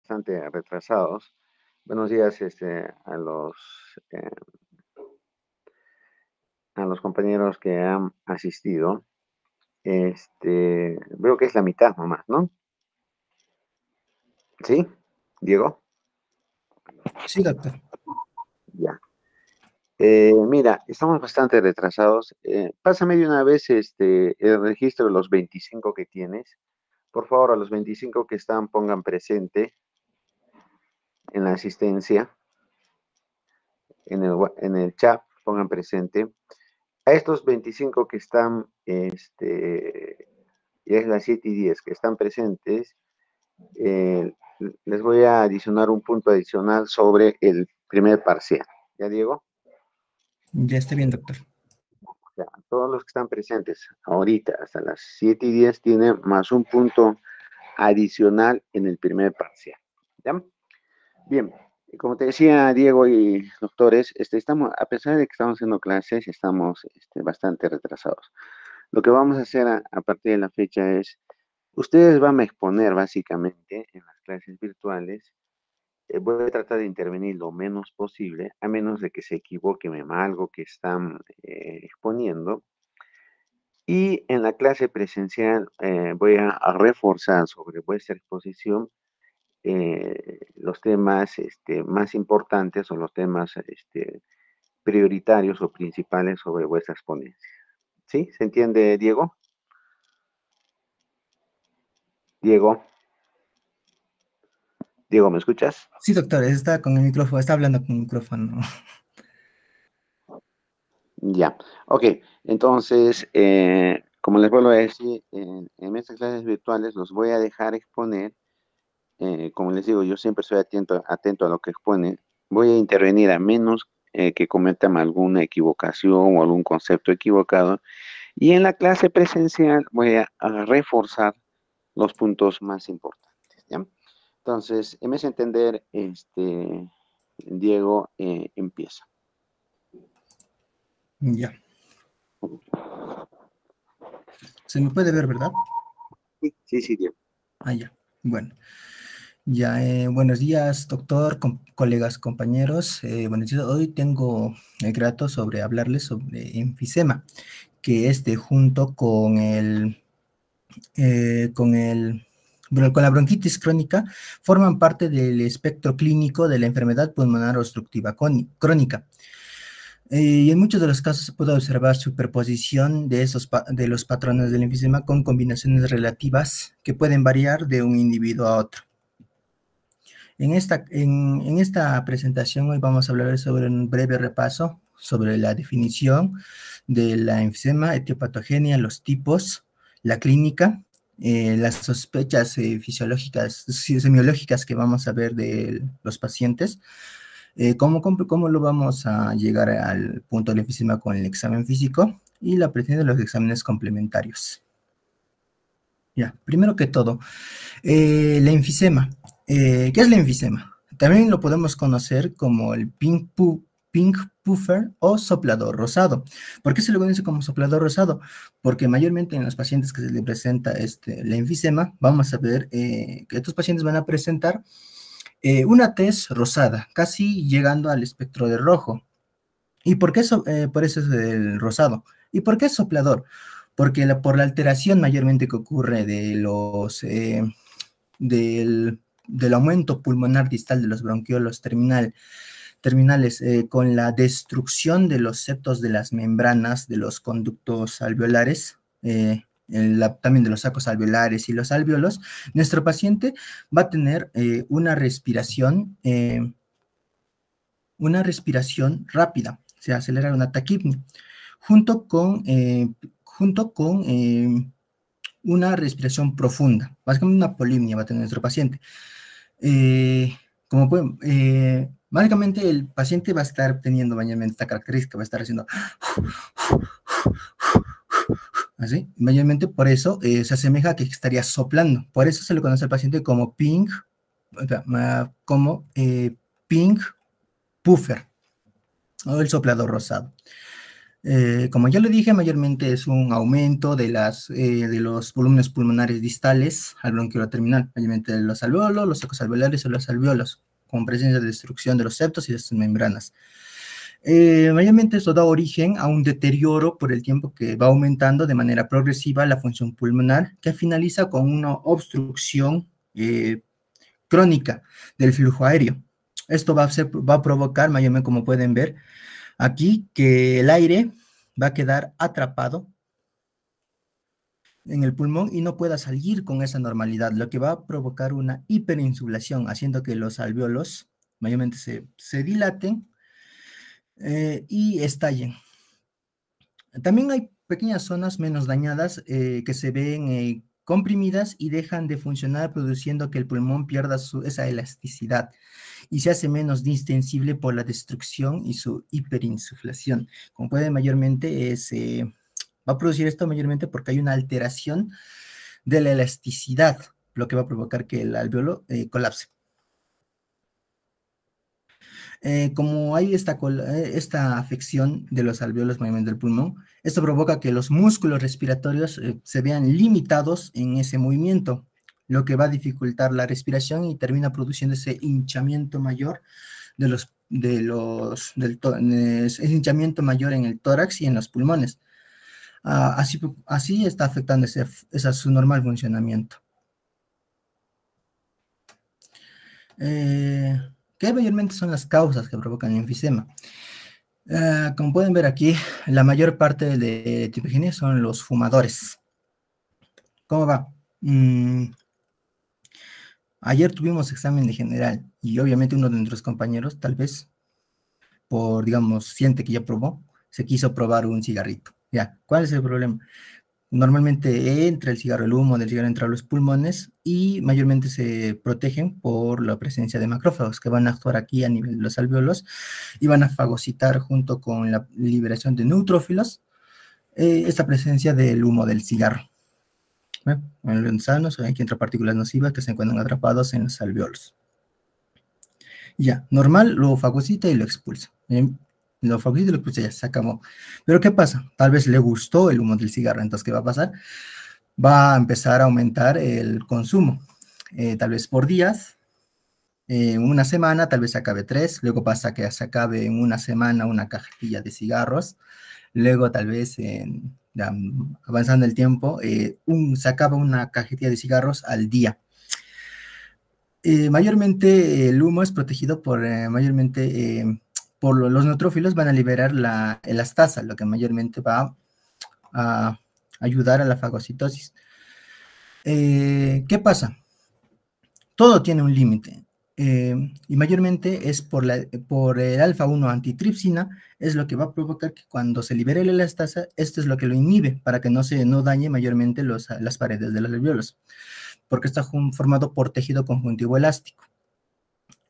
bastante retrasados. Buenos días a los compañeros que han asistido. Veo que es la mitad nomás, ¿no? ¿Sí? Diego, Sí, doctor. ya. Mira, estamos bastante retrasados. Pásame de una vez el registro de los 25 que tienes. Por favor, a los 25 que están, pongan presente en la asistencia, en el chat, pongan presente. A estos 25 que están, ya es las 7:10, que están presentes, eh, les voy a adicionar un punto adicional sobre el primer parcial. ¿Ya, Diego? Ya está bien, doctor. Ya, todos los que están presentes ahorita hasta las 7:10 tienen más un punto adicional en el primer parcial. ¿Ya? Bien, y como te decía Diego y doctores, estamos, a pesar de que estamos haciendo clases, estamos bastante retrasados. Lo que vamos a hacer a partir de la fecha es, ustedes van a exponer básicamente en las clases virtuales. Voy a tratar de intervenir lo menos posible, a menos de que se equivoquen en algo que están exponiendo. Y en la clase presencial voy a reforzar sobre vuestra exposición los temas más importantes o los temas prioritarios o principales sobre vuestras ponencias. ¿Sí? ¿Se entiende, Diego? Diego, Diego, ¿me escuchas? Sí, doctor, está con el micrófono, está hablando con el micrófono. Ya, ok. Entonces, como les vuelvo a decir, en estas clases virtuales los voy a dejar exponer. Como les digo, yo siempre estoy atento a lo que expone. Voy a intervenir a menos que cometan alguna equivocación o algún concepto equivocado. Y en la clase presencial voy a reforzar los puntos más importantes, ¿ya? Entonces, en vez de entender, Diego empieza. Ya. Se me puede ver, ¿verdad? Sí, sí, Diego. Ah, ya. Bueno. Ya, buenos días, doctor, colegas, compañeros. Buenos días. Hoy tengo el grato sobre hablarles sobre enfisema, que junto con la bronquitis crónica, forman parte del espectro clínico de la enfermedad pulmonar obstructiva crónica. Y en muchos de los casos se puede observar superposición de los patrones del enfisema con combinaciones relativas que pueden variar de un individuo a otro. En esta presentación hoy vamos a hablar sobre un breve repaso sobre la definición de la enfisema, etiopatogenia, los tipos, la clínica, las sospechas fisiológicas, semiológicas que vamos a ver de los pacientes, cómo lo vamos a llegar al punto del enfisema con el examen físico y la presentación de los exámenes complementarios. Ya, primero que todo, la enfisema. ¿Qué es la enfisema? También lo podemos conocer como el pink puffer o soplador rosado. ¿Por qué se lo conoce como soplador rosado? Porque mayormente en los pacientes que se les presenta la enfisema, vamos a ver que estos pacientes van a presentar una tez rosada, casi llegando al espectro de rojo. ¿Y por qué por eso es el rosado? ¿Y por qué es soplador? Porque por la alteración mayormente que ocurre del aumento pulmonar distal de los bronquiolos terminales con la destrucción de los septos de las membranas de los conductos alveolares, también de los sacos alveolares y los alvéolos, nuestro paciente va a tener una respiración rápida, se acelera una taquipnia, junto con una respiración profunda, básicamente una polimnia va a tener nuestro paciente. Básicamente el paciente va a estar teniendo mayormente esta característica, va a estar haciendo así, mayormente por eso se asemeja a que estaría soplando, por eso se le conoce al paciente como pink puffer o el soplador rosado. Como ya lo dije, mayormente es un aumento de los volúmenes pulmonares distales al bronquiolo terminal, mayormente de los alveolos, los sacos alveolares o los alveolos, con presencia de destrucción de los septos y de sus membranas. Mayormente esto da origen a un deterioro por el tiempo que va aumentando de manera progresiva la función pulmonar, que finaliza con una obstrucción crónica del flujo aéreo. Esto va a provocar, mayormente como pueden ver aquí, que el aire va a quedar atrapado en el pulmón y no pueda salir con esa normalidad, lo que va a provocar una hiperinsulación, haciendo que los alveolos mayormente se dilaten y estallen. También hay pequeñas zonas menos dañadas que se ven comprimidas y dejan de funcionar, produciendo que el pulmón pierda esa elasticidad y se hace menos distensible por la destrucción y su hiperinsuflación. Como pueden mayormente, va a producir esto mayormente porque hay una alteración de la elasticidad, lo que va a provocar que el alveolo colapse. Como hay esta afección de los alveolos mayormente del pulmón, esto provoca que los músculos respiratorios se vean limitados en ese movimiento, lo que va a dificultar la respiración y termina produciendo ese hinchamiento mayor ese hinchamiento mayor en el tórax y en los pulmones. Así está afectando su normal funcionamiento. ¿Qué mayormente son las causas que provocan el enfisema? Como pueden ver aquí, la mayor parte de tipogenia son los fumadores. ¿Cómo va? Ayer tuvimos examen de general y obviamente uno de nuestros compañeros, tal vez, digamos, siente que ya probó, se quiso probar un cigarrito. Ya, ¿cuál es el problema? Normalmente entra el cigarro, el humo del cigarro entra a los pulmones y mayormente se protegen por la presencia de macrófagos que van a actuar aquí a nivel de los alveolos y van a fagocitar junto con la liberación de neutrófilos esta presencia del humo del cigarro. En los sanos aquí entra partículas nocivas que se encuentran atrapados en los alveolos. Ya, normal, lo fagocita y lo expulsa. Lo fagocita y lo expulsa, ya se acabó. Pero ¿qué pasa? Tal vez le gustó el humo del cigarro, entonces ¿qué va a pasar? Va a empezar a aumentar el consumo, tal vez por días, una semana, tal vez se acabe 3, luego pasa que se acabe en una semana una cajetilla de cigarros, luego tal vez avanzando el tiempo, se acaba una cajetilla de cigarros al día. Mayormente el humo es protegido por, por los neutrófilos, van a liberar la elastasa, lo que mayormente va a ayudar a la fagocitosis. ¿Qué pasa? Todo tiene un límite. Y mayormente es por el alfa-1 antitripsina, es lo que va a provocar que cuando se libere la elastasa, esto es lo que lo inhibe para que no dañe mayormente las paredes de los alveolos, porque está formado por tejido conjuntivo elástico.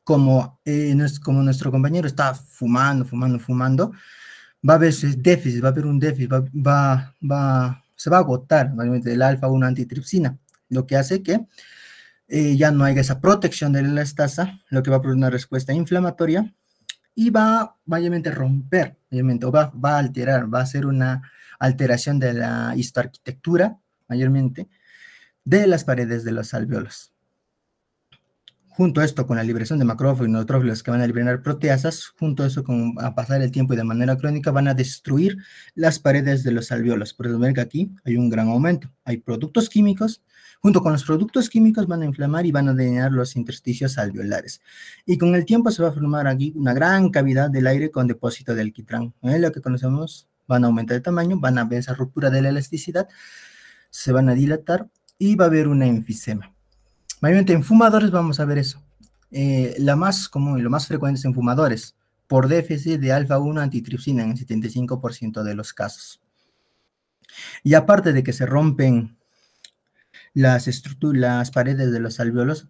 Como nuestro compañero está fumando, va a haber déficit, va a haber un déficit, se va a agotar mayormente el alfa-1 antitripsina, lo que hace que ya no haya esa protección de la elastasa, lo que va a producir una respuesta inflamatoria y va mayormente a romper, o va a alterar, va a hacer una alteración de la histoarquitectura, mayormente, de las paredes de los alveolos. Junto a esto, con la liberación de macrófagos y neutrófilos que van a liberar proteasas, junto a eso, a pasar el tiempo y de manera crónica, van a destruir las paredes de los alveolos. Por eso ven que aquí hay un gran aumento. Hay productos químicos, junto con los productos químicos van a inflamar y van a dañar los intersticios alveolares. Y con el tiempo se va a formar aquí una gran cavidad del aire con depósito de alquitrán. Lo que conocemos, van a aumentar de tamaño, van a ver esa ruptura de la elasticidad, se van a dilatar y va a haber una enfisema. Mayormente en fumadores vamos a ver eso. La más común y lo más frecuente es en fumadores, por déficit de alfa-1 antitripsina en el 75% de los casos. Y aparte de que se rompen las paredes de los alveolos,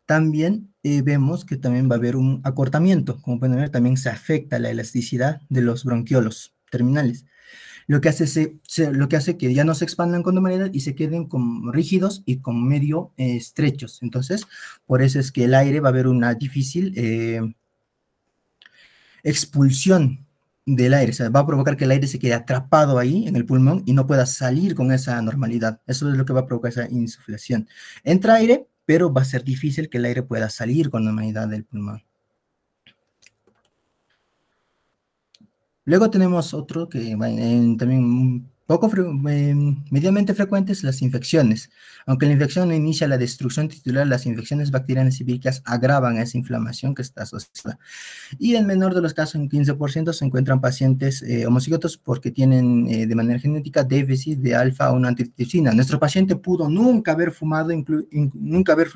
también vemos que también va a haber un acortamiento. Como pueden ver, también se afecta la elasticidad de los bronquiolos terminales, lo que hace que ya no se expandan con normalidad y se queden como rígidos y como medio estrechos. Entonces, por eso es que el aire va a haber una difícil expulsión del aire, o sea, va a provocar que el aire se quede atrapado ahí en el pulmón y no pueda salir con esa normalidad. Eso es lo que va a provocar esa insuflación. Entra aire, pero va a ser difícil que el aire pueda salir con normalidad del pulmón. Luego tenemos otro que también medianamente frecuentes, las infecciones. Aunque la infección no inicia la destrucción tisular, las infecciones bacterianas y víricas agravan esa inflamación que está asociada. Y en menor de los casos, en 15%, se encuentran pacientes homocigotos porque tienen de manera genética déficit de alfa-1 antitripsina. Nuestro paciente pudo nunca haber fumado, nunca haber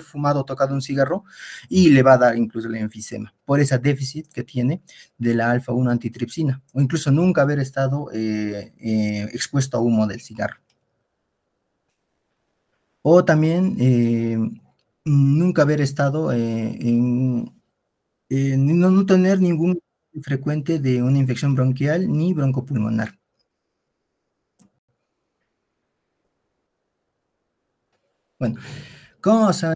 fumado o tocado un cigarro y le va a dar incluso el enfisema por ese déficit que tiene de la alfa-1 antitripsina, o incluso nunca haber estado expuesto a humo del cigarro. O también nunca haber estado no tener ningún frecuente de una infección bronquial ni broncopulmonar. Bueno, ¿cómo se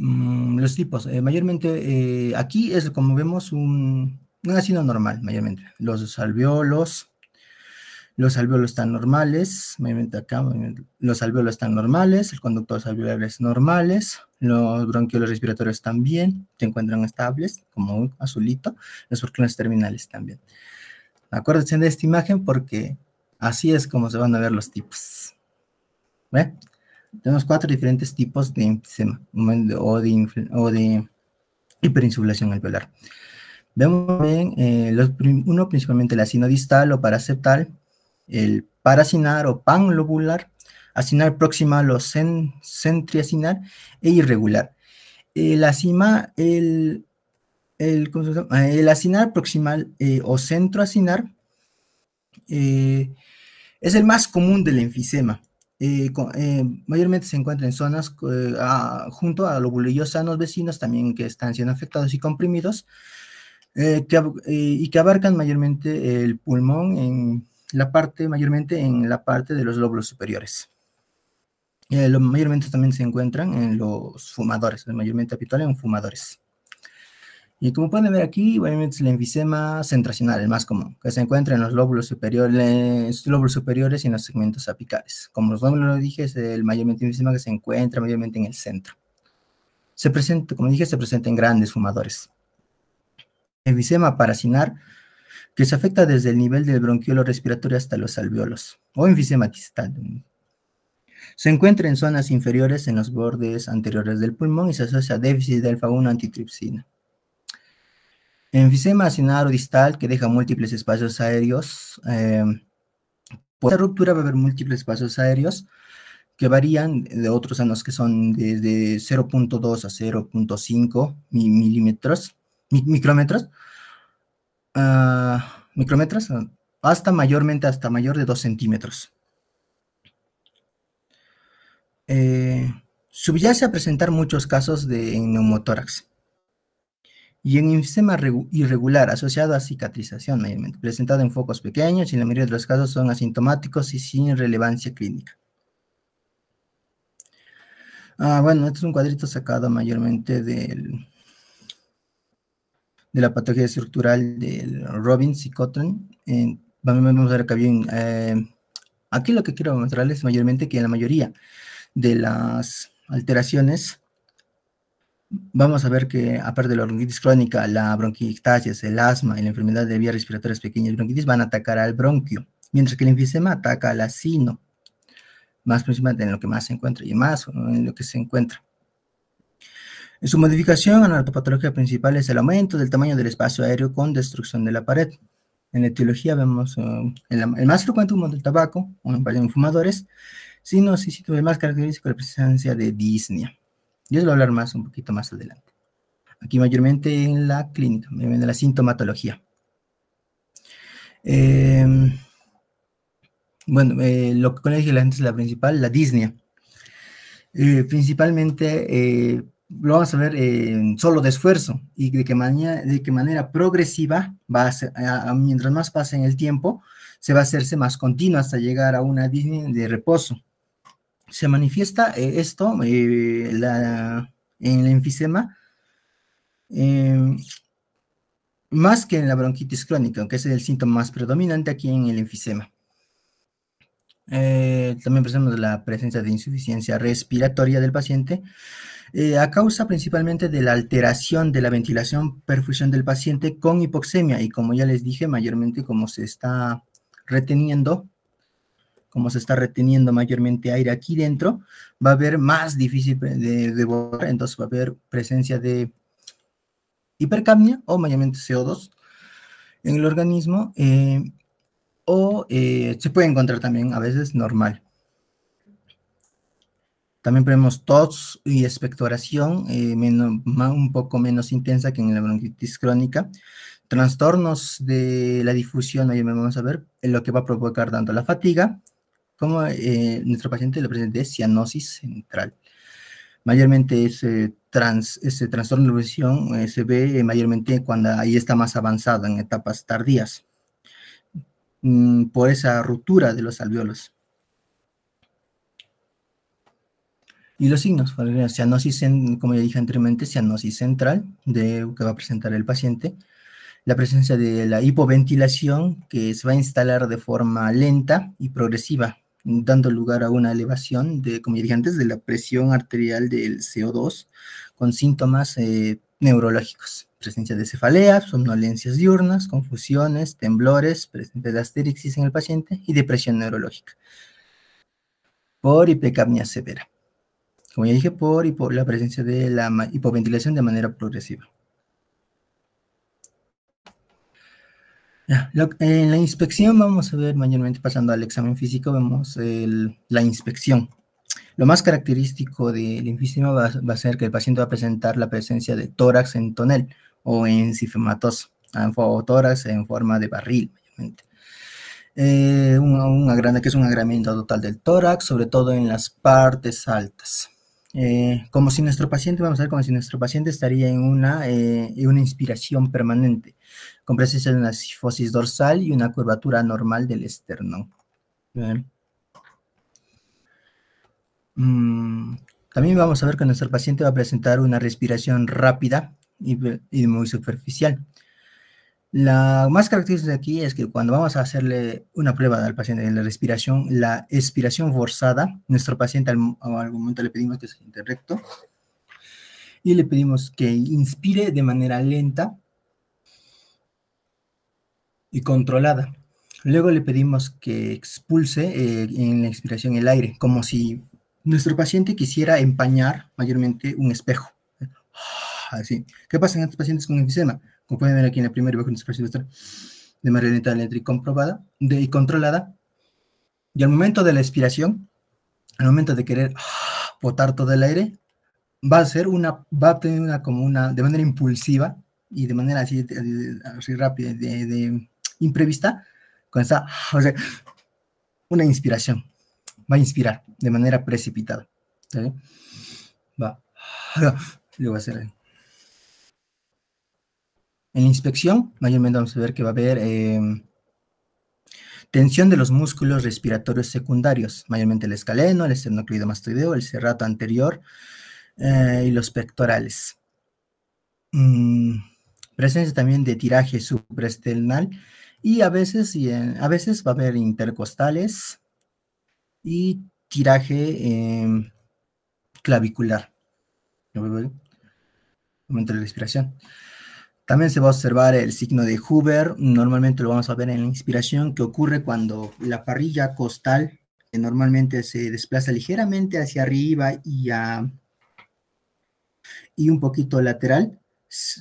los tipos? Mayormente aquí es como vemos un ácido normal, mayormente. Los alveolos están normales, mayormente acá, los alveolos están normales, el conductos alveolares normales, los bronquiolos respiratorios también se encuentran estables, como un azulito, los bronquiolos terminales también. Acuérdense de esta imagen porque así es como se van a ver los tipos. ¿Ve? Tenemos 4 diferentes tipos de enfisema o de hiperinsuflación alveolar. Vemos bien, uno principalmente la sinodistal o paraseptal, el paracinar o panlobular, acinar proximal o centriacinar e irregular. El acinar proximal o centroacinar es el más común del enfisema. Mayormente se encuentra en zonas junto a lóbulos sanos vecinos también que están siendo afectados y comprimidos, y que abarcan mayormente el pulmón mayormente en la parte de los lóbulos superiores. Mayormente también se encuentran en los fumadores, es mayormente habitual en fumadores. Y como pueden ver aquí, obviamente es el enfisema centracional, el más común, que se encuentra en los lóbulos superiores y en los segmentos apicales. Como lo dije, es el mayormente enfisema que se encuentra mayormente en el centro. Como dije, se presenta en grandes fumadores. Enfisema paracinar, que se afecta desde el nivel del bronquiolo respiratorio hasta los alveolos, o enfisema distal. Se encuentra en zonas inferiores en los bordes anteriores del pulmón y se asocia a déficit de alfa-1 antitripsina. Enfisema acinar o distal, que deja múltiples espacios aéreos. Por esta ruptura va a haber múltiples espacios aéreos que varían de otros sanos que son desde 0.2 a 0.5 micrómetros, hasta mayor de 2 centímetros. Subyace a presentar muchos casos de neumotórax. Y en enfisema irregular asociado a cicatrización, mayormente, presentado en focos pequeños y en la mayoría de los casos son asintomáticos y sin relevancia clínica. Bueno, este es un cuadrito sacado mayormente de la patología estructural del Robbins y Cotton. Vamos a ver acá bien. Aquí lo que quiero mostrarles es mayormente que en la mayoría de las alteraciones vamos a ver que, aparte de la bronquitis crónica, la bronquiectasis, el asma y la enfermedad de vías respiratorias pequeñas bronquitis van a atacar al bronquio, mientras que el enfisema ataca al acino, más principalmente en lo que más se encuentra y más en lo que se encuentra. En su modificación, la patología principal es el aumento del tamaño del espacio aéreo con destrucción de la pared. En la etiología vemos el más frecuente humo del tabaco, en fumadores, sino el más característico la presencia de disnea. Yo les voy a hablar un poquito más adelante. Aquí mayormente en la clínica, en la sintomatología. Bueno, lo que dije antes es la principal, la disnea. Principalmente lo vamos a ver solo de esfuerzo y de qué manera progresiva va a ser, mientras más pase en el tiempo, se va a hacerse más continua hasta llegar a una disnea de reposo. Se manifiesta esto en el enfisema más que en la bronquitis crónica, aunque ese es el síntoma más predominante aquí en el enfisema. También presentamos la presencia de insuficiencia respiratoria del paciente, a causa principalmente de la alteración de la ventilación perfusión del paciente con hipoxemia, y como ya les dije, mayormente como se está reteniendo mayormente aire aquí dentro, va a haber más difícil de borrar, entonces va a haber presencia de hipercapnia o mayormente CO2 en el organismo, o se puede encontrar también a veces normal. También tenemos tos y expectoración, un poco menos intensa que en la bronquitis crónica. Trastornos de la difusión, ahí vamos a ver lo que va a provocar tanto la fatiga como nuestro paciente le presenta cianosis central. Mayormente ese trastorno de la difusión se ve mayormente cuando ahí está más avanzado, en etapas tardías, por esa ruptura de los alvéolos. Y los signos, cianosis, como ya dije anteriormente, cianosis central, que va a presentar el paciente. La presencia de la hipoventilación, que se va a instalar de forma lenta y progresiva, dando lugar a una elevación de, como ya dije antes, de la presión arterial del CO2, con síntomas neurológicos. Presencia de cefalea, somnolencias diurnas, confusiones, temblores, presencia de asterixis en el paciente y depresión neurológica. Por hipocapnia severa. Como ya dije, por la presencia de la hipoventilación de manera progresiva. En la inspección vamos a ver mayormente, pasando al examen físico, vemos la inspección. Lo más característico del enfisema va a ser que el paciente va a presentar la presencia de tórax en tonel o encifematoso, o tórax en forma de barril, mayormente. Que es un agrandamiento total del tórax, sobre todo en las partes altas. Como si nuestro paciente, vamos a ver, como si nuestro paciente estaría en una inspiración permanente, con presencia de una cifosis dorsal y una curvatura normal del esternón. También vamos a ver que nuestro paciente va a presentar una respiración rápida y muy superficial. La más característica aquí es que cuando vamos a hacerle una prueba al paciente de la expiración forzada, nuestro paciente al momento le pedimos que se siente recto y le pedimos que inspire de manera lenta y controlada. Luego le pedimos que expulse en la expiración el aire, como si nuestro paciente quisiera empañar mayormente un espejo. Así. ¿Qué pasa en estos pacientes con enfisema? Como pueden ver aquí en la primera imagen de manera lenta, lenta y controlada. Y al momento de la expiración, al momento de querer botar todo el aire, va a tener de manera impulsiva y de manera así rápida, imprevista, con esa, o sea, una inspiración. Va a inspirar de manera precipitada. ¿Sí? Va. Lo va a hacer. En la inspección, mayormente vamos a ver que va a haber tensión de los músculos respiratorios secundarios, mayormente el escaleno, el esternocleidomastoideo, el serrato anterior y los pectorales. Presencia también de tiraje supraesternal y a veces va a haber intercostales y tiraje clavicular. Momento de la respiración. También se va a observar el signo de Hoover, normalmente lo vamos a ver en la inspiración, que ocurre cuando la parrilla costal, que normalmente se desplaza ligeramente hacia arriba y un poquito lateral,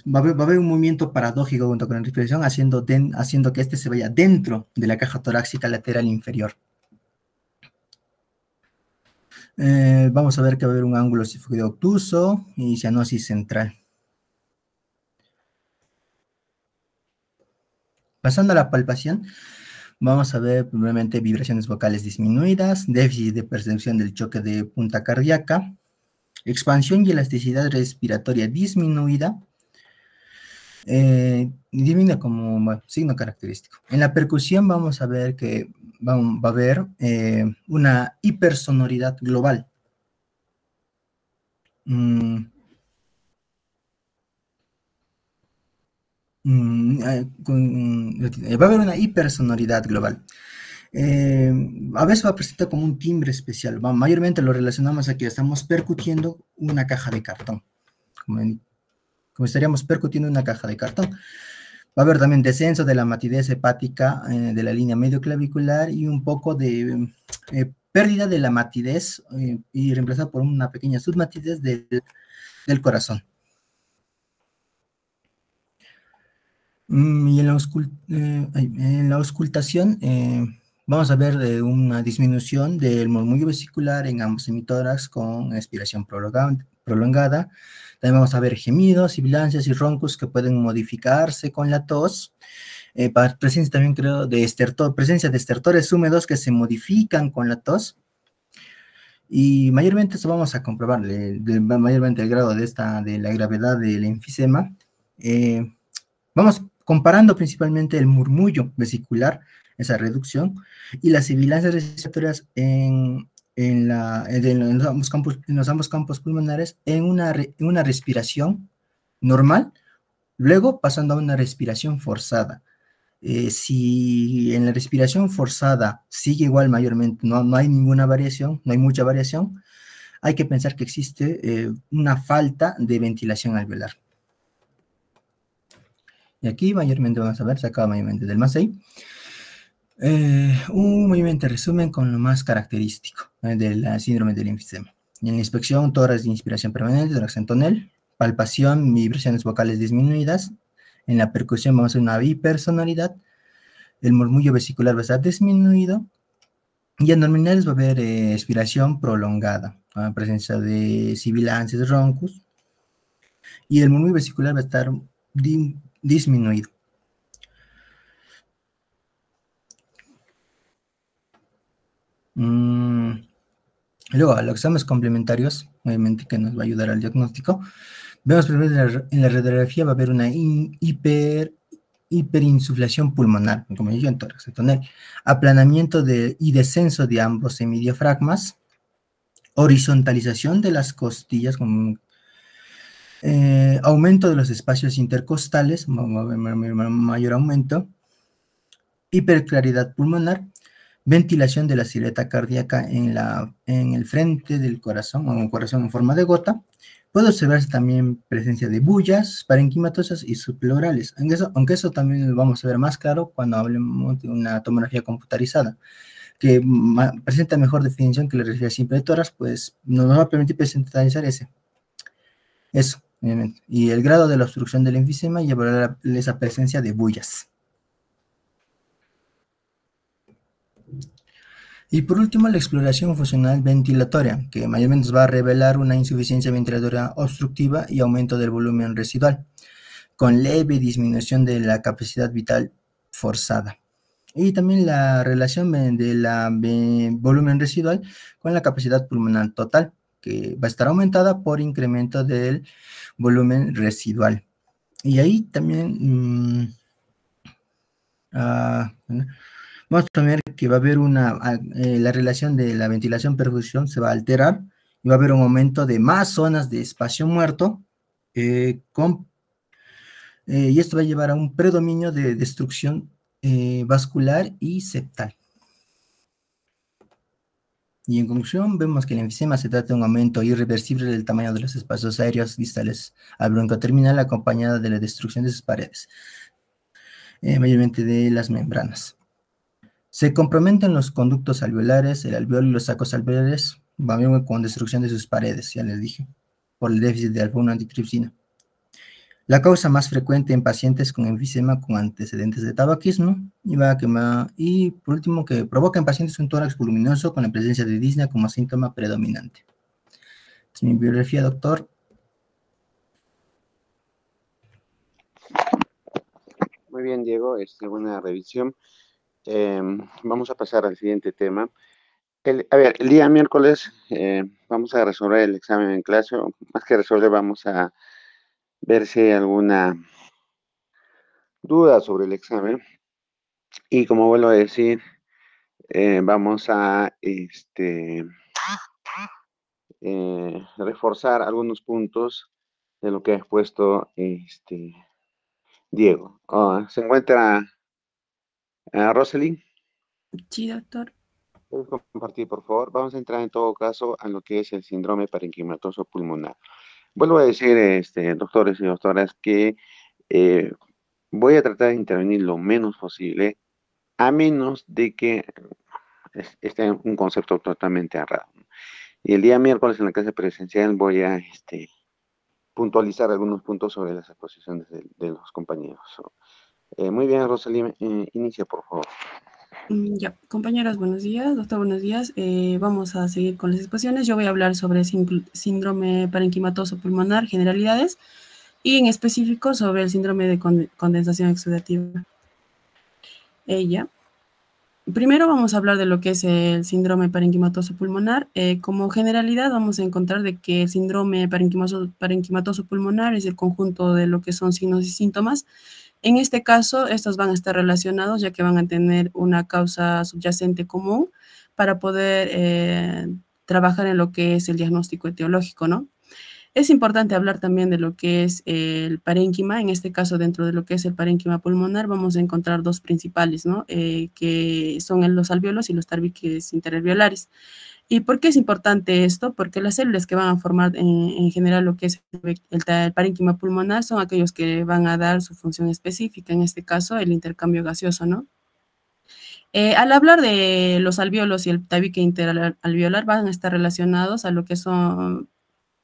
va a haber un movimiento paradójico junto con la respiración, haciendo que este se vaya dentro de la caja torácica lateral inferior. Vamos a ver que va a haber un ángulo cifoideo obtuso y cianosis central. Pasando a la palpación, vamos a ver primeramente vibraciones vocales disminuidas, déficit de percepción del choque de punta cardíaca, expansión y elasticidad respiratoria disminuida, disminuye como signo característico. En la percusión vamos a ver que va a haber una hipersonoridad global. va a haber una hipersonoridad global. A veces va a presentar como un timbre especial. Mayormente lo relacionamos a que estamos percutiendo una caja de cartón, como estaríamos percutiendo una caja de cartón. Va a haber también descenso de la matidez hepática de la línea medio clavicular y un poco de pérdida de la matidez y reemplazada por una pequeña submatidez del corazón. Y en la auscultación vamos a ver una disminución del murmullo vesicular en ambos hemitórax con expiración prolongada. También vamos a ver gemidos, sibilancias y roncos que pueden modificarse con la tos. Presencia también, creo, presencia de estertores húmedos que se modifican con la tos. Y mayormente eso vamos a comprobar, mayormente el grado de la gravedad del enfisema. Vamos comparando principalmente el murmullo vesicular, esa reducción, y las sibilancias respiratorias en los ambos campos pulmonares en una respiración normal, luego pasando a una respiración forzada. Si en la respiración forzada sigue igual mayormente, no hay ninguna variación, no hay mucha variación, hay que pensar que existe una falta de ventilación alveolar. Y aquí mayormente vamos a ver, sacado mayormente del MACEI, un movimiento resumen con lo más característico de la síndrome del enfisema. En la inspección, tórax de inspiración permanente, tórax en tonel, palpación, vibraciones vocales disminuidas. En la percusión vamos a ver una bipersonalidad. El murmullo vesicular va a estar disminuido. Y en abdominales va a haber expiración prolongada, presencia de sibilancias, roncus. Y el murmullo vesicular va a estar disminuido. Luego, a los exámenes complementarios, obviamente que nos va a ayudar al diagnóstico. Vemos primero en la radiografía va a haber una hiperinsuflación pulmonar, como dije en tórax tonel, aplanamiento y descenso de ambos semidiafragmas, horizontalización de las costillas, aumento de los espacios intercostales, mayor aumento, hiperclaridad pulmonar, ventilación de la silueta cardíaca en el frente del corazón, o un corazón en forma de gota. Puede observarse también presencia de bullas parenquimatosas y subpleurales, aunque eso también lo vamos a ver más claro cuando hablemos de una tomografía computarizada, que presenta mejor definición que la radiografía simple de tórax, pues nos va a permitir presentalizar eso, obviamente. Y el grado de la obstrucción del enfisema llevará a esa presencia de bullas. Y por último, la exploración funcional ventilatoria, que mayormente nos va a revelar una insuficiencia ventilatoria obstructiva y aumento del volumen residual, con leve disminución de la capacidad vital forzada. Y también la relación de la volumen residual con la capacidad pulmonar total, que va a estar aumentada por incremento del volumen residual. Y ahí también vamos a ver que va a haber la relación de la ventilación-perfusión se va a alterar y va a haber un aumento de más zonas de espacio muerto y esto va a llevar a un predominio de destrucción vascular y septal. Y en conclusión, vemos que el enfisema se trata de un aumento irreversible del tamaño de los espacios aéreos distales al broncoterminal acompañada de la destrucción de sus paredes, mayormente de las membranas. Se comprometen los conductos alveolares, el alveolo y los sacos alveolares, van con destrucción de sus paredes, ya les dije, por el déficit de alfa-1 antitripsina. La causa más frecuente en pacientes con enfisema con antecedentes de tabaquismo y por último que provoca en pacientes un tórax voluminoso con la presencia de disnea como síntoma predominante. Es mi biografía, doctor. Muy bien, Diego, buena revisión. Vamos a pasar al siguiente tema. El día miércoles vamos a resolver el examen en clase, o más que resolver, vamos a ver si hay alguna duda sobre el examen. Y como vuelvo a decir, vamos a reforzar algunos puntos de lo que he expuesto Diego. ¿Se encuentra Rosalind? Sí, doctor. ¿Puedes compartir, por favor? Vamos a entrar en todo caso a lo que es el síndrome parenquimatoso pulmonar. Vuelvo a decir, doctores y doctoras, que eh, voy a tratar de intervenir lo menos posible, a menos de que esté un concepto totalmente errado. Y el día miércoles en la clase presencial voy a puntualizar algunos puntos sobre las exposiciones de los compañeros. Muy bien, Rosalía, inicia, por favor. Ya, compañeros, buenos días. Doctor, buenos días. Vamos a seguir con las exposiciones. Yo voy a hablar sobre síndrome parenquimatoso pulmonar, generalidades, y en específico sobre el síndrome de condensación exudativa. Ya. Primero vamos a hablar de lo que es el síndrome parenquimatoso pulmonar. Como generalidad vamos a encontrar de que el síndrome parenquimatoso pulmonar es el conjunto de lo que son signos y síntomas. En este caso, estos van a estar relacionados ya que van a tener una causa subyacente común para poder trabajar en lo que es el diagnóstico etiológico, ¿no? Es importante hablar también de lo que es el parénquima. En este caso, dentro de lo que es el parénquima pulmonar, vamos a encontrar dos principales, ¿no? Que son los alvéolos y los tabiques interalveolares. ¿Y por qué es importante esto? Porque las células que van a formar en general lo que es el parénquima pulmonar son aquellos que van a dar su función específica, en este caso el intercambio gaseoso, ¿no? Al hablar de los alvéolos y el tabique interalveolar van a estar relacionados a lo que son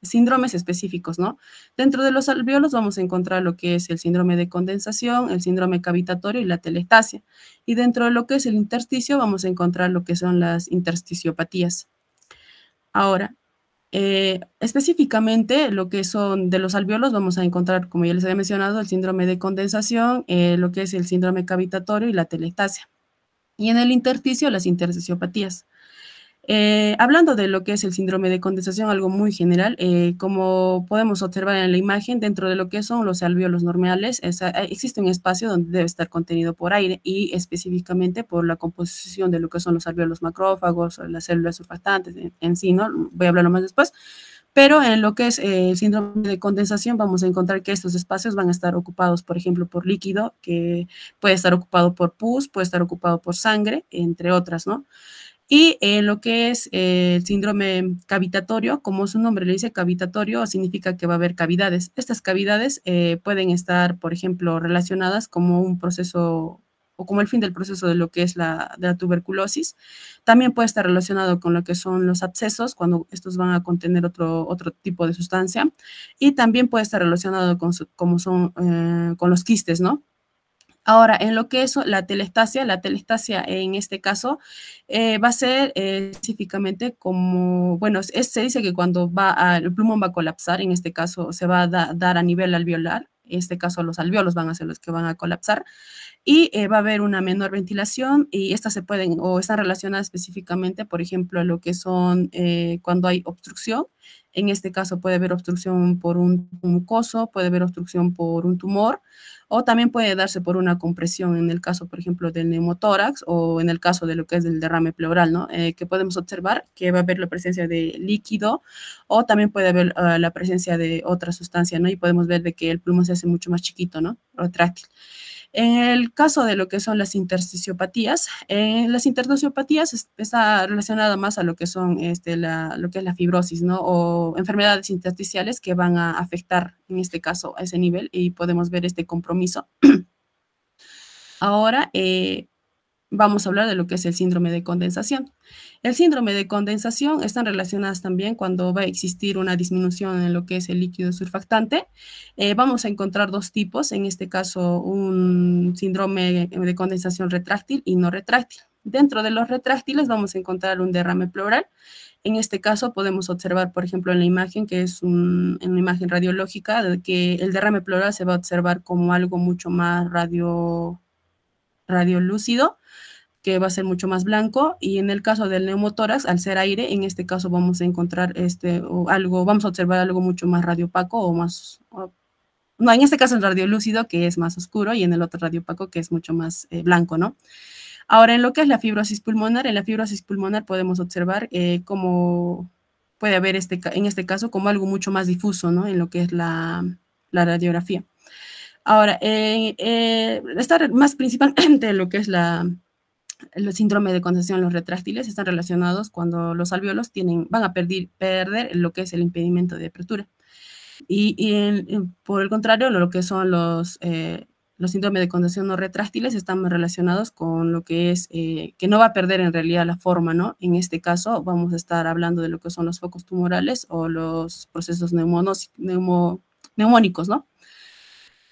síndromes específicos, ¿no? Dentro de los alvéolos vamos a encontrar lo que es el síndrome de condensación, el síndrome cavitatorio y la telestasia. Y dentro de lo que es el intersticio vamos a encontrar lo que son las intersticiopatías. Ahora, específicamente lo que son de los alvéolos vamos a encontrar, como ya les había mencionado, el síndrome de condensación, lo que es el síndrome cavitatorio y la telestasia. Y en el intersticio, las intersticiopatías. Hablando de lo que es el síndrome de condensación, algo muy general, como podemos observar en la imagen, dentro de lo que son los alvéolos normales, existe un espacio donde debe estar contenido por aire y específicamente por la composición de lo que son los alvéolos macrófagos o las células surfactantes en sí, ¿no? Voy a hablarlo más después. Pero en lo que es el síndrome de condensación, vamos a encontrar que estos espacios van a estar ocupados, por ejemplo, por líquido, que puede estar ocupado por pus, puede estar ocupado por sangre, entre otras, ¿no? Y lo que es el síndrome cavitatorio, como su nombre le dice, cavitatorio significa que va a haber cavidades. Estas cavidades pueden estar, por ejemplo, relacionadas como un proceso o como el fin del proceso de lo que es de la tuberculosis. También puede estar relacionado con lo que son los abscesos, cuando estos van a contener otro tipo de sustancia. Y también puede estar relacionado con los quistes, ¿no? Ahora, en lo que es la telestasia en este caso va a ser específicamente como, bueno, se dice que cuando el pulmón va a colapsar, en este caso se va a dar a nivel alveolar, en este caso los alvéolos van a ser los que van a colapsar, y va a haber una menor ventilación y estas se pueden o están relacionadas específicamente, por ejemplo, a lo que son cuando hay obstrucción. En este caso puede haber obstrucción por un mucoso, puede haber obstrucción por un tumor o también puede darse por una compresión en el caso, por ejemplo, del neumotórax o en el caso de lo que es del derrame pleural, ¿no? Que podemos observar que va a haber la presencia de líquido o también puede haber la presencia de otra sustancia, ¿no? Y podemos ver de que el pulmón se hace mucho más chiquito, ¿no? Retráctil. En el caso de lo que son las intersticiopatías, las intersticiopatías está relacionada más a lo que son lo que es la fibrosis, ¿no? O enfermedades intersticiales que van a afectar, en este caso, a ese nivel y podemos ver este compromiso. Ahora, vamos a hablar de lo que es el síndrome de condensación. El síndrome de condensación están relacionadas también cuando va a existir una disminución en lo que es el líquido surfactante. Vamos a encontrar dos tipos, en este caso un síndrome de condensación retráctil y no retráctil. Dentro de los retráctiles vamos a encontrar un derrame pleural. En este caso podemos observar, por ejemplo, en la imagen, que es en una imagen radiológica, de que el derrame pleural se va a observar como algo mucho más radiolúcido, que va a ser mucho más blanco, y en el caso del neumotórax, al ser aire, en este caso vamos a encontrar vamos a observar algo mucho más radiopaco o más, no, en este caso el radiolúcido, que es más oscuro, y en el otro radiopaco, que es mucho más blanco, ¿no? Ahora, en lo que es la fibrosis pulmonar, en la fibrosis pulmonar podemos observar cómo puede haber en este caso como algo mucho más difuso, ¿no? En lo que es la radiografía. Ahora, está más principalmente lo que es el síndrome de condensación, los retráctiles, están relacionados cuando los alvéolos van a perder lo que es el impedimento de apertura. Por el contrario, lo que son los síndromes de condensación no retráctiles están relacionados con lo que es que no va a perder en realidad la forma, ¿no? En este caso vamos a estar hablando de lo que son los focos tumorales o los procesos neumónicos, ¿no?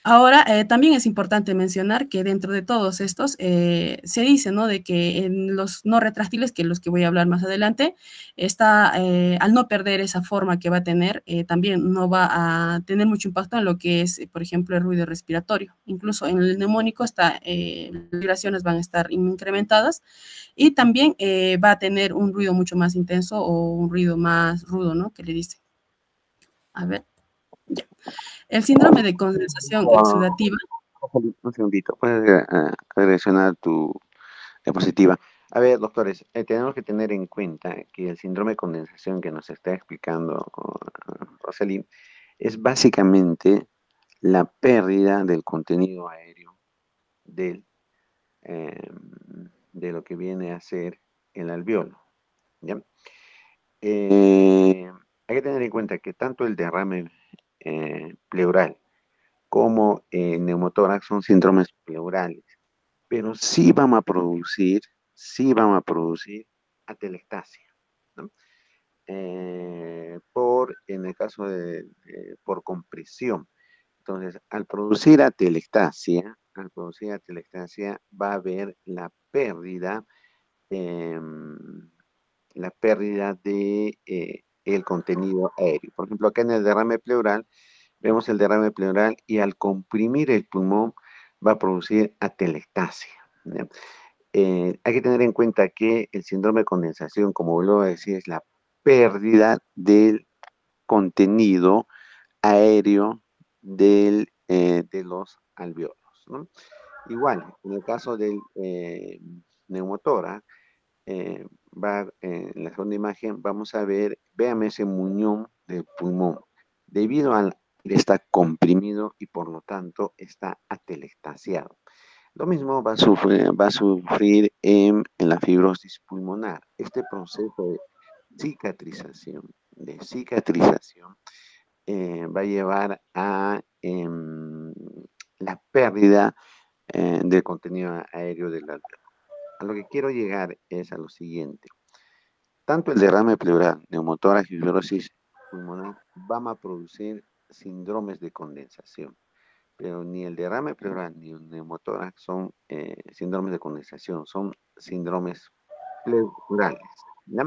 Ahora, también es importante mencionar que dentro de todos estos se dice, ¿no?, de que en los no retráctiles, que los que voy a hablar más adelante, al no perder esa forma que va a tener, también no va a tener mucho impacto en lo que es, por ejemplo, el ruido respiratorio. Incluso en el neumónico las vibraciones van a estar incrementadas y también va a tener un ruido mucho más intenso o un ruido más rudo, ¿no?, que le dice. A ver, ya. El síndrome de condensación exudativa. Un segundito, puedes reaccionar tu diapositiva. A ver, doctores, tenemos que tener en cuenta que el síndrome de condensación que nos está explicando Rosalind es básicamente la pérdida del contenido aéreo de lo que viene a ser el alvéolo, ¿ya? Hay que tener en cuenta que tanto el derrame pleural como neumotórax son síndromes pleurales, pero sí vamos a producir atelectasia, ¿no? En el caso por compresión. Entonces, al producir atelectasia va a haber la pérdida de el contenido aéreo. Por ejemplo, acá en el derrame pleural, vemos el derrame pleural y al comprimir el pulmón va a producir atelectasia, ¿ya? Hay que tener en cuenta que el síndrome de condensación, como vuelvo a decir, es la pérdida del contenido aéreo de los alvéolos, ¿no? Igual, en el caso del neumotórax, en la segunda imagen vamos a ver, véame ese muñón del pulmón. Debido al está comprimido y por lo tanto está atelectasiado. Lo mismo va a sufrir en la fibrosis pulmonar. Este proceso de cicatrización va a llevar a la pérdida del contenido aéreo del alvéolo. A lo que quiero llegar es a lo siguiente. Tanto el derrame pleural, neumotórax y fibrosis pulmonar van a producir síndromes de condensación, pero ni el derrame pleural ni el neumotórax son síndromes de condensación, son síndromes pleurales, ¿ya?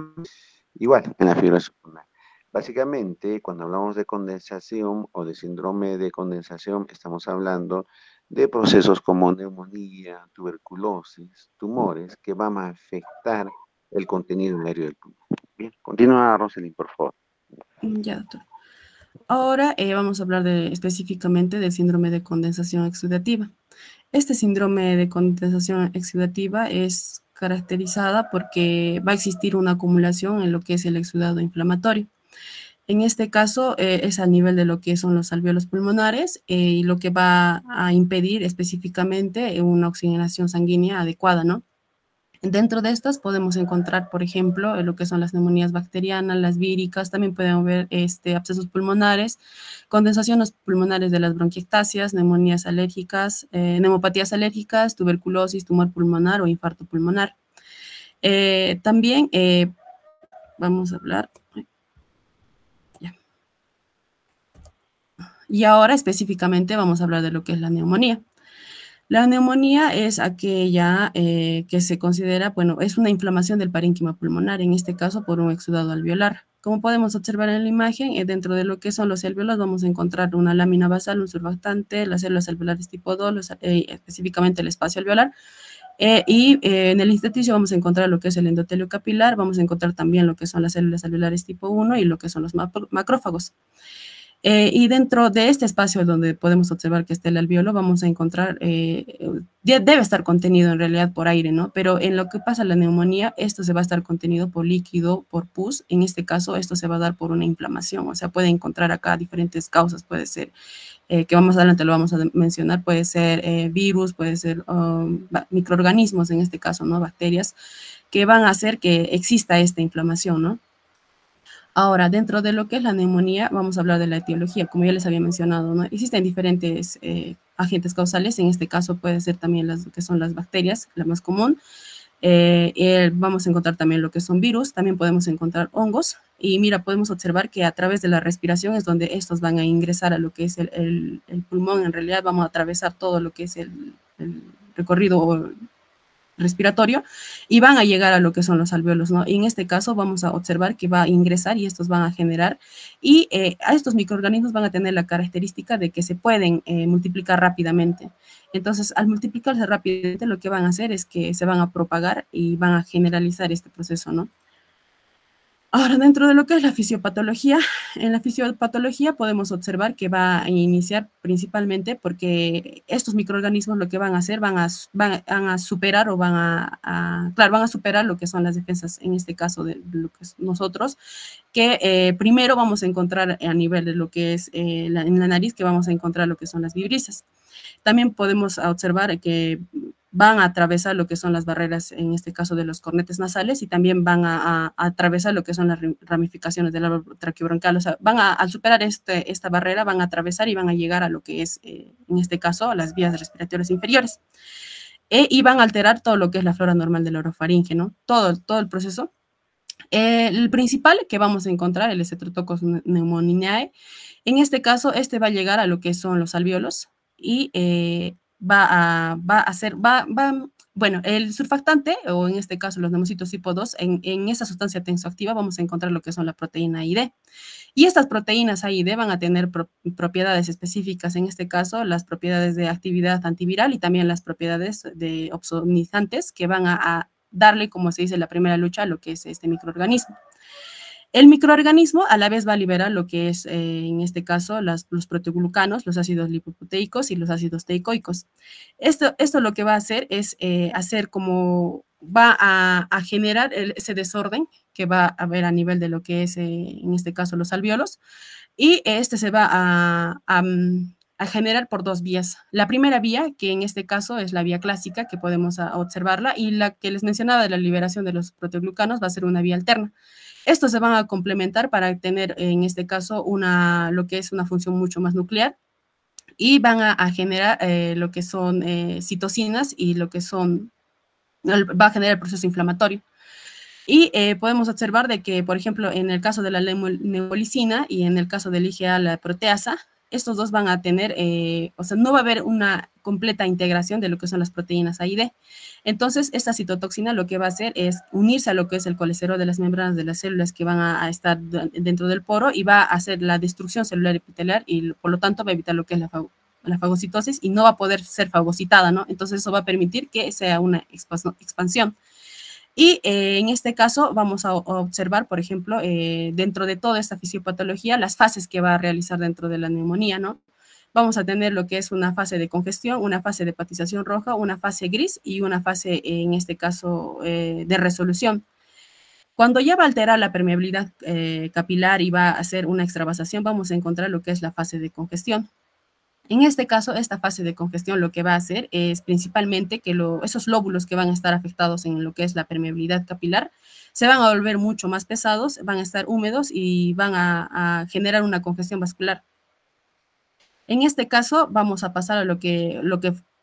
Igual en la fibrosis pulmonar. Básicamente, cuando hablamos de condensación o de síndrome de condensación, estamos hablando de procesos como neumonía, tuberculosis, tumores que van a afectar el contenido aéreo del pulmón. Bien, continúa, Rosalind, por favor. Ya, doctor. Ahora vamos a hablar específicamente del síndrome de condensación exudativa. Este síndrome de condensación exudativa es caracterizada porque va a existir una acumulación en lo que es el exudado inflamatorio. En este caso es a nivel de lo que son los alvéolos pulmonares y lo que va a impedir específicamente una oxigenación sanguínea adecuada, ¿no? Dentro de estas podemos encontrar, por ejemplo, lo que son las neumonías bacterianas, las víricas, también podemos ver abscesos pulmonares, condensaciones pulmonares de las bronquiectasias, neumonías alérgicas, neumopatías alérgicas, tuberculosis, tumor pulmonar o infarto pulmonar. También vamos a hablar. Ya. Y ahora específicamente vamos a hablar de lo que es la neumonía. La neumonía es aquella que se considera, bueno, es una inflamación del parénquima pulmonar, en este caso por un exudado alveolar. Como podemos observar en la imagen, dentro de lo que son los alvéolos vamos a encontrar una lámina basal, un surfactante, las células alveolares tipo 2, específicamente el espacio alveolar, en el intersticio vamos a encontrar lo que es el endotelio capilar, vamos a encontrar también lo que son las células alveolares tipo 1 y lo que son los macrófagos. Y dentro de este espacio donde podemos observar que está el alveolo, vamos a encontrar, debe estar contenido en realidad por aire, ¿no? Pero en lo que pasa la neumonía, esto se va a estar contenido por líquido, por pus. En este caso, esto se va a dar por una inflamación. O sea, puede encontrar acá diferentes causas. Puede ser, que más adelante lo vamos a mencionar, puede ser virus, puede ser microorganismos, en este caso, ¿no? Bacterias, que van a hacer que exista esta inflamación, ¿no? Ahora, dentro de lo que es la neumonía, vamos a hablar de la etiología, como ya les había mencionado, ¿no? Existen diferentes agentes causales, en este caso puede ser también las que son las bacterias, la más común. Vamos a encontrar también lo que son virus, también podemos encontrar hongos, y mira, podemos observar que a través de la respiración es donde estos van a ingresar a lo que es el pulmón. En realidad vamos a atravesar todo lo que es el recorrido respiratorio y van a llegar a lo que son los alvéolos, ¿no? Y en este caso vamos a observar que va a ingresar y estos van a generar, y a estos microorganismos van a tener la característica de que se pueden multiplicar rápidamente. Entonces, al multiplicarse rápidamente, lo que van a hacer es que se van a propagar y van a generalizar este proceso, ¿no? Ahora, dentro de lo que es la fisiopatología, en la fisiopatología podemos observar que va a iniciar principalmente porque estos microorganismos lo que van a hacer, van a superar o claro, van a superar lo que son las defensas, en este caso de lo que es nosotros, que primero vamos a encontrar a nivel de lo que es en la nariz, que vamos a encontrar lo que son las vibrisas. También podemos observar que van a atravesar lo que son las barreras, en este caso de los cornetes nasales, y también van a atravesar lo que son las ramificaciones del árbol traqueobronquial. O sea, al superar esta barrera, van a atravesar y van a llegar a lo que es, en este caso, a las vías respiratorias inferiores. Y van a alterar todo lo que es la flora normal del orofaringe, ¿no? Todo el proceso. El principal que vamos a encontrar, el Streptococcus pneumoniae, en este caso, va a llegar a lo que son los alvéolos y bueno, el surfactante, o en este caso los neumocitos tipo 2, en esa sustancia tensoactiva vamos a encontrar lo que son la proteína A y D. Y estas proteínas A y D van a tener propiedades específicas, en este caso las propiedades de actividad antiviral y también las propiedades de opsonizantes, que van a darle, como se dice, la primera lucha a lo que es este microorganismo. El microorganismo a la vez va a liberar lo que es, en este caso, los proteoglucanos, los ácidos lipoproteicos y los ácidos teicoicos. Esto lo que va a hacer es va a generar ese desorden que va a haber a nivel de lo que es, en este caso, los alvéolos, y se va a generar por dos vías. La primera vía, que en este caso es la vía clásica, que podemos observarla, y la que les mencionaba de la liberación de los proteoglucanos va a ser una vía alterna. Estos se van a complementar para tener, en este caso, lo que es una función mucho más nuclear, y van a generar lo que son citocinas y lo que va a generar el proceso inflamatorio. Y podemos observar de que, por ejemplo, en el caso de la neumolicina y en el caso del IgA, la proteasa, estos dos van a tener, o sea, no va a haber una completa integración de lo que son las proteínas A y D. Entonces, esta citotoxina lo que va a hacer es unirse a lo que es el colesterol de las membranas de las células que van a estar dentro del poro, y va a hacer la destrucción celular epitelial, y por lo tanto va a evitar lo que es la fagocitosis, y no va a poder ser fagocitada, ¿no? Entonces, eso va a permitir que sea una expansión. Y en este caso vamos a observar, por ejemplo, dentro de toda esta fisiopatología, las fases que va a realizar dentro de la neumonía, ¿no? Vamos a tener lo que es una fase de congestión, una fase de hepatización roja, una fase gris y una fase, en este caso, de resolución. Cuando ya va a alterar la permeabilidad capilar y va a hacer una extravasación, vamos a encontrar lo que es la fase de congestión. En este caso, esta fase de congestión lo que va a hacer es principalmente que esos lóbulos que van a estar afectados en lo que es la permeabilidad capilar se van a volver mucho más pesados, van a estar húmedos y van a generar una congestión vascular. En este caso, vamos a pasar a lo que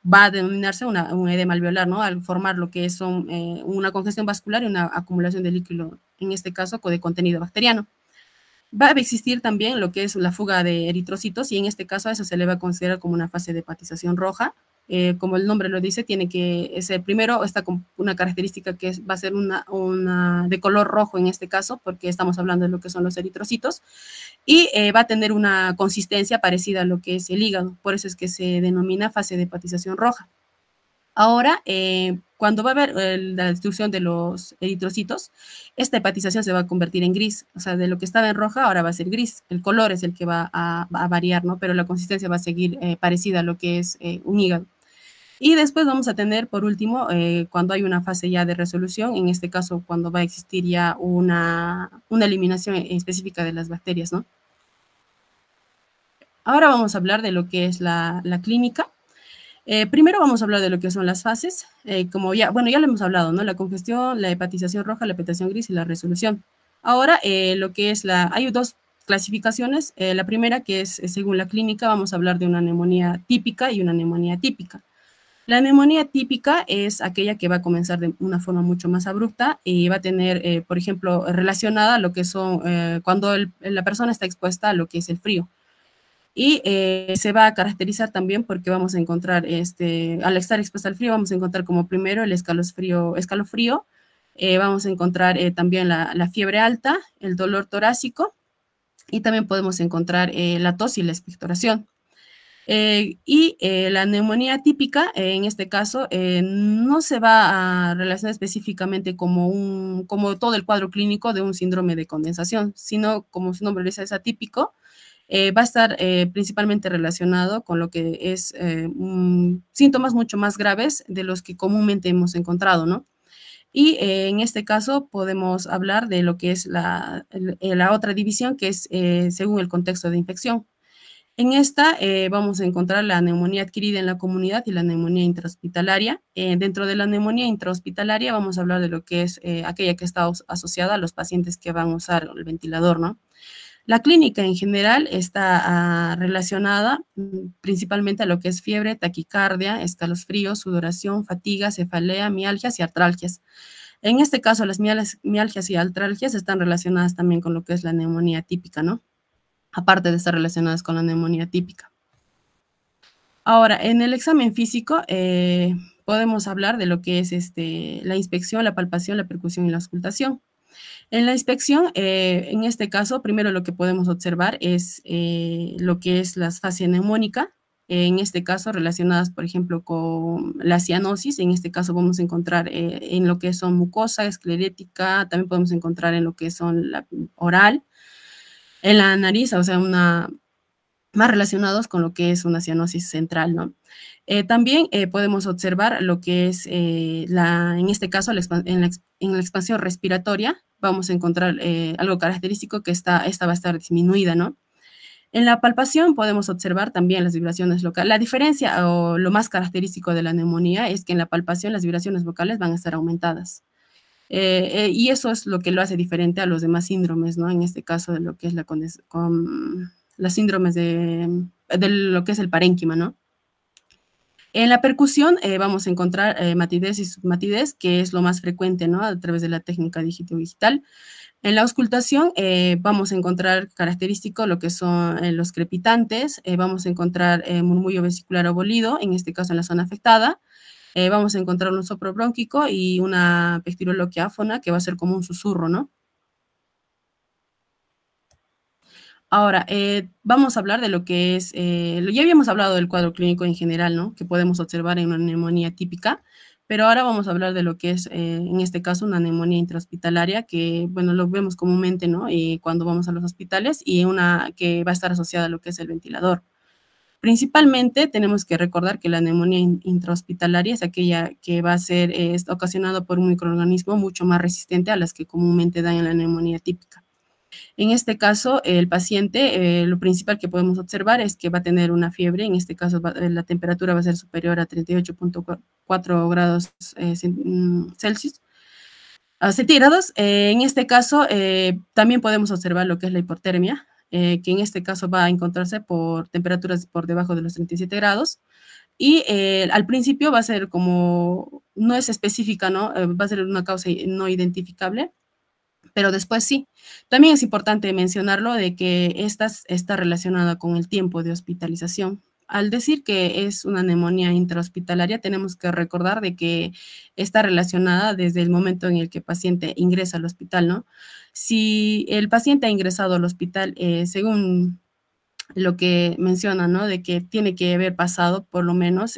va a denominarse un edema alveolar, ¿no? Al formar lo que son una congestión vascular y una acumulación de líquido, en este caso de contenido bacteriano. Va a existir también lo que es la fuga de eritrocitos, y en este caso a eso se le va a considerar como una fase de hepatización roja. Como el nombre lo dice, tiene que ser primero con una característica que va a ser una de color rojo en este caso, porque estamos hablando de lo que son los eritrocitos, y va a tener una consistencia parecida a lo que es el hígado, por eso es que se denomina fase de hepatización roja. Ahora, cuando va a haber la destrucción de los eritrocitos, esta hepatización se va a convertir en gris. O sea, de lo que estaba en roja, ahora va a ser gris. El color es el que va a variar, ¿no? Pero la consistencia va a seguir parecida a lo que es un hígado. Y después vamos a tener, por último, cuando hay una fase ya de resolución, en este caso, cuando va a existir ya una eliminación específica de las bacterias, ¿no? Ahora vamos a hablar de lo que es la clínica. Primero vamos a hablar de lo que son las fases, como ya, bueno, ya lo hemos hablado, ¿no? La congestión, la hepatización roja, la hepatización gris y la resolución. Ahora, lo que es hay dos clasificaciones. La primera, que es según la clínica, vamos a hablar de una neumonía típica y una neumonía atípica. La neumonía típica es aquella que va a comenzar de una forma mucho más abrupta y va a tener, por ejemplo, relacionada a lo que son, cuando la persona está expuesta a lo que es el frío. Y se va a caracterizar también porque vamos a encontrar, al estar expuesta al frío, vamos a encontrar como primero el escalofrío, vamos a encontrar también la fiebre alta, el dolor torácico y también podemos encontrar la tos y la expectoración. La neumonía típica, en este caso, no se va a relacionar específicamente como todo el cuadro clínico de un síndrome de condensación, sino, como su nombre dice, es atípico. Va a estar principalmente relacionado con lo que es síntomas mucho más graves de los que comúnmente hemos encontrado, ¿no? Y en este caso podemos hablar de lo que es la otra división, que es según el contexto de infección. En esta vamos a encontrar la neumonía adquirida en la comunidad y la neumonía intrahospitalaria. Dentro de la neumonía intrahospitalaria vamos a hablar de lo que es aquella que está asociada a los pacientes que van a usar el ventilador, ¿no? La clínica en general está relacionada principalmente a lo que es fiebre, taquicardia, escalofríos, sudoración, fatiga, cefalea, mialgias y artralgias. En este caso, las mialgias y artralgias están relacionadas también con lo que es la neumonía típica, ¿no? Aparte de estar relacionadas con la neumonía típica. Ahora, en el examen físico podemos hablar de lo que es la inspección, la palpación, la percusión y la auscultación. En la inspección, en este caso, primero lo que podemos observar es lo que es la fascia neumónica, en este caso relacionadas, por ejemplo, con la cianosis. En este caso vamos a encontrar en lo que son mucosa, esclerética, también podemos encontrar en lo que son la oral, en la nariz, o sea, más relacionados con lo que es una cianosis central, ¿no? También podemos observar lo que es, en este caso, en la expansión respiratoria, vamos a encontrar algo característico que esta va a estar disminuida, ¿no? En la palpación podemos observar también las vibraciones locales. La diferencia o lo más característico de la neumonía es que en la palpación las vibraciones vocales van a estar aumentadas. Y eso es lo que lo hace diferente a los demás síndromes, ¿no? En este caso de lo que es las síndromes de lo que es el parénquima, ¿no? En la percusión vamos a encontrar matidez y submatidez, que es lo más frecuente, ¿no? A través de la técnica digito-digital. En la auscultación vamos a encontrar característico lo que son los crepitantes, vamos a encontrar murmullo vesicular abolido, en este caso en la zona afectada. Vamos a encontrar un soplo brónquico y una pectiroloquia áfona, que va a ser como un susurro, ¿no? Ahora, vamos a hablar de lo que es, ya habíamos hablado del cuadro clínico en general, ¿no? Que podemos observar en una neumonía típica, pero ahora vamos a hablar de lo que es, en este caso, una neumonía intrahospitalaria, que, bueno, lo vemos comúnmente, ¿no? Cuando vamos a los hospitales, y una que va a estar asociada a lo que es el ventilador. Principalmente tenemos que recordar que la neumonía intrahospitalaria es aquella que va a ser ocasionada por un microorganismo mucho más resistente a las que comúnmente dan en la neumonía típica. En este caso, el paciente, lo principal que podemos observar es que va a tener una fiebre. En este caso, la temperatura va a ser superior a 38.4 grados Celsius. Centígrados. En este caso, también podemos observar lo que es la hipotermia, que en este caso va a encontrarse por temperaturas por debajo de los 37 grados. Y al principio va a ser como, no es específica, ¿no? Va a ser una causa no identificable, pero después sí. También es importante mencionarlo de que esta está relacionada con el tiempo de hospitalización. Al decir que es una neumonía intrahospitalaria, tenemos que recordar de que está relacionada desde el momento en el que el paciente ingresa al hospital, ¿no? Si el paciente ha ingresado al hospital, según lo que menciona, ¿no? De que tiene que haber pasado por lo menos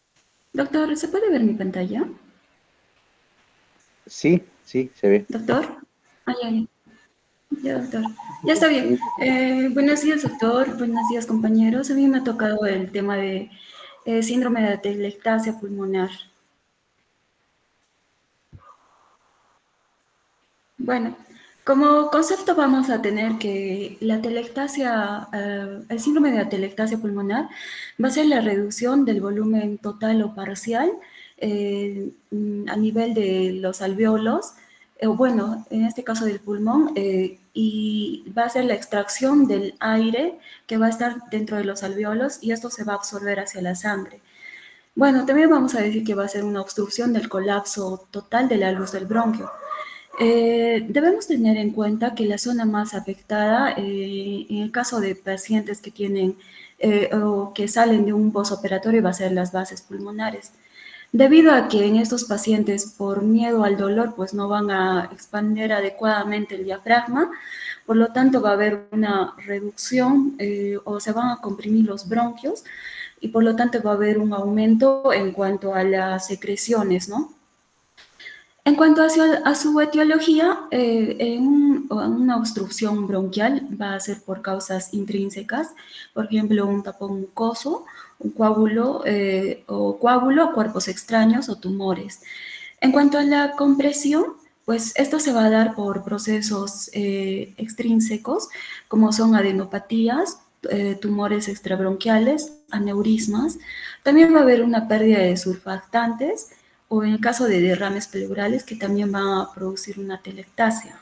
Doctor, ¿se puede ver mi pantalla? Sí, sí, se ve. Doctor. Ah, ya, ya. Ya, doctor. Ya está bien. Buenos días, doctor. Buenos días, compañeros. A mí me ha tocado el tema de síndrome de atelectasia pulmonar. Bueno, como concepto vamos a tener que la atelectasia, el síndrome de atelectasia pulmonar va a ser la reducción del volumen total o parcial a nivel de los alvéolos, o bueno, en este caso del pulmón, y va a ser la extracción del aire que va a estar dentro de los alvéolos y esto se va a absorber hacia la sangre. Bueno, también vamos a decir que va a ser una obstrucción del colapso total de la luz del bronquio. Debemos tener en cuenta que la zona más afectada, en el caso de pacientes que tienen o que salen de un postoperatorio, va a ser las bases pulmonares. Debido a que en estos pacientes, por miedo al dolor, pues no van a expandir adecuadamente el diafragma, por lo tanto va a haber una reducción o se van a comprimir los bronquios y por lo tanto va a haber un aumento en cuanto a las secreciones, ¿no? En cuanto a su etiología, una obstrucción bronquial va a ser por causas intrínsecas, por ejemplo, un tapón mucoso, un coágulo o cuerpos extraños o tumores. En cuanto a la compresión, pues esto se va a dar por procesos extrínsecos, como son adenopatías, tumores extrabronquiales, aneurismas. También va a haber una pérdida de surfactantes, o en el caso de derrames pleurales que también van a producir una atelectasia.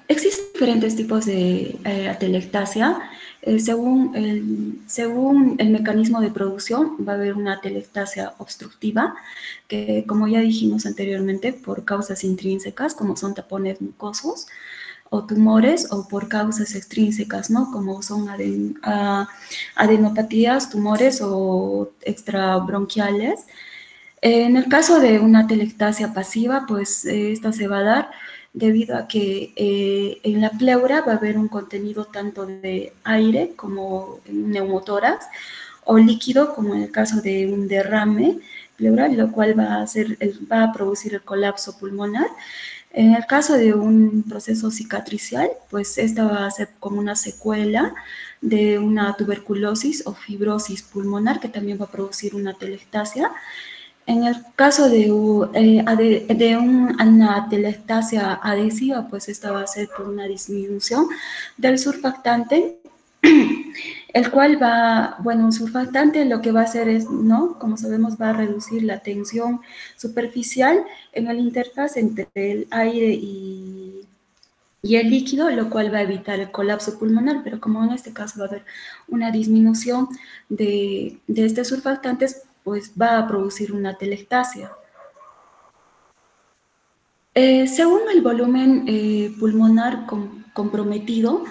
Existen diferentes tipos de atelectasia. Según el mecanismo de producción, va a haber una atelectasia obstructiva, que como ya dijimos anteriormente, por causas intrínsecas, como son tapones mucosos, o tumores, o por causas extrínsecas, ¿no? Como son adenopatías, tumores o extrabronquiales. En el caso de una atelectasia pasiva, pues esta se va a dar debido a que en la pleura va a haber un contenido tanto de aire como en un neumotórax, o líquido como en el caso de un derrame pleural, lo cual va a producir el colapso pulmonar. En el caso de un proceso cicatricial, pues esta va a ser como una secuela de una tuberculosis o fibrosis pulmonar que también va a producir una atelectasia. En el caso de una atelectasia adhesiva, pues esta va a ser por una disminución del surfactante, el cual un surfactante lo que va a hacer es, ¿no? Como sabemos, va a reducir la tensión superficial en la interfaz entre el aire y el líquido, lo cual va a evitar el colapso pulmonar, pero como en este caso va a haber una disminución de estos surfactantes, pues va a producir una atelectasia. Según el volumen pulmonar comprometido,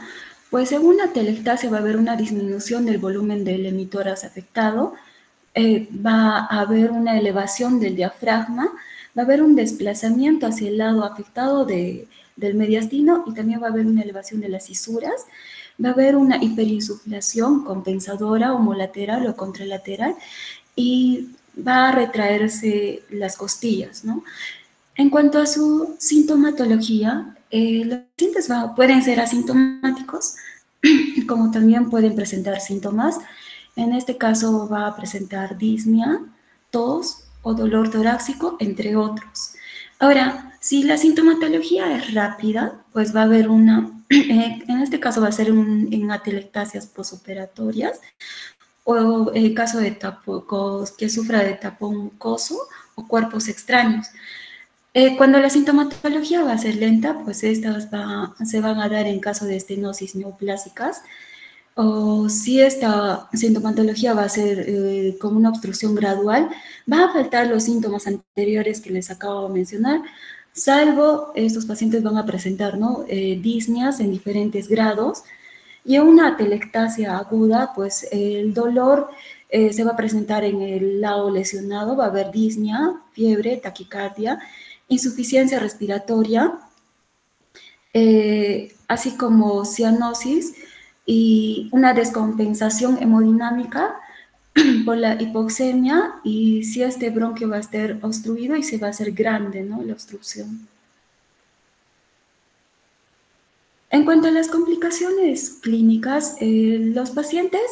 pues según la atelectasia va a haber una disminución del volumen del hemitórax afectado, va a haber una elevación del diafragma, va a haber un desplazamiento hacia el lado afectado del mediastino y también va a haber una elevación de las cisuras, va a haber una hiperinsuflación compensadora homolateral o contralateral y va a retraerse las costillas, ¿no? En cuanto a su sintomatología, los pacientes pueden ser asintomáticos, como también pueden presentar síntomas. En este caso va a presentar disnea, tos o dolor torácico, entre otros. Ahora, si la sintomatología es rápida, pues va a haber en este caso va a ser en atelectasias posoperatorias, o en el caso de que sufra de tapón mucoso o cuerpos extraños. Cuando la sintomatología va a ser lenta, pues estas se van a dar en caso de estenosis neoplásicas, o si esta sintomatología va a ser como una obstrucción gradual, va a faltar los síntomas anteriores que les acabo de mencionar, salvo estos pacientes van a presentar, ¿no? Disneas en diferentes grados, y en una atelectasia aguda, pues el dolor se va a presentar en el lado lesionado, va a haber disnea, fiebre, taquicardia, insuficiencia respiratoria, así como cianosis y una descompensación hemodinámica por la hipoxemia, y si este bronquio va a estar obstruido y se va a hacer grande, ¿no? La obstrucción. En cuanto a las complicaciones clínicas, los pacientes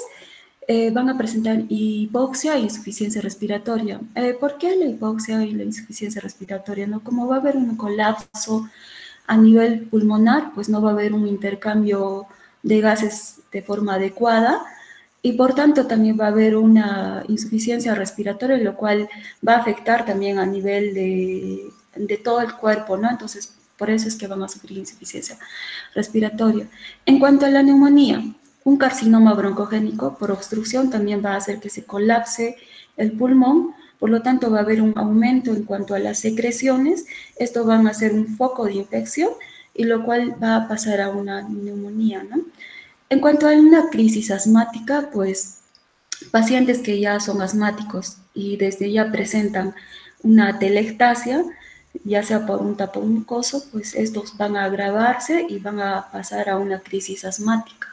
van a presentar hipoxia e insuficiencia respiratoria. ¿Por qué la hipoxia y la insuficiencia respiratoria? ¿No? Como va a haber un colapso a nivel pulmonar, pues no va a haber un intercambio de gases de forma adecuada, y por tanto también va a haber una insuficiencia respiratoria, lo cual va a afectar también a nivel de todo el cuerpo, ¿no? Entonces, por eso es que van a sufrir insuficiencia respiratoria. En cuanto a la neumonía, un carcinoma broncogénico por obstrucción también va a hacer que se colapse el pulmón, por lo tanto va a haber un aumento en cuanto a las secreciones, esto va a ser un foco de infección y lo cual va a pasar a una neumonía, ¿no? En cuanto a una crisis asmática, pues pacientes que ya son asmáticos y desde ya presentan una atelectasia, ya sea por un tapón mucoso, pues estos van a agravarse y van a pasar a una crisis asmática.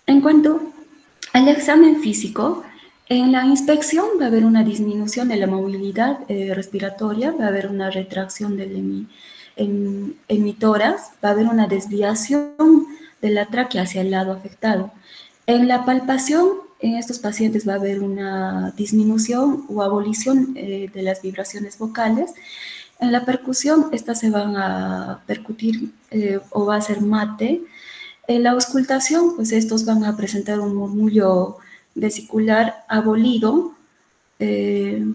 En cuanto al examen físico, en la inspección va a haber una disminución de la movilidad respiratoria, va a haber una retracción del hemitórax, va a haber una desviación de la tráquea hacia el lado afectado. En la palpación, en estos pacientes va a haber una disminución o abolición de las vibraciones vocales. En la percusión, estas se van a percutir o va a ser mate. En la auscultación, pues estos van a presentar un murmullo vesicular abolido. Y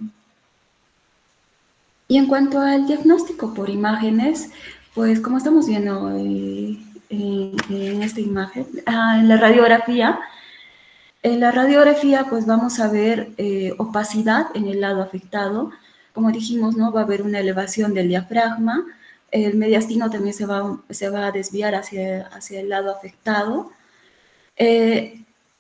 en cuanto al diagnóstico por imágenes, pues como estamos viendo en esta imagen, en la radiografía pues vamos a ver opacidad en el lado afectado. Como dijimos, ¿no? Va a haber una elevación del diafragma, el mediastino también se va a desviar hacia el lado afectado.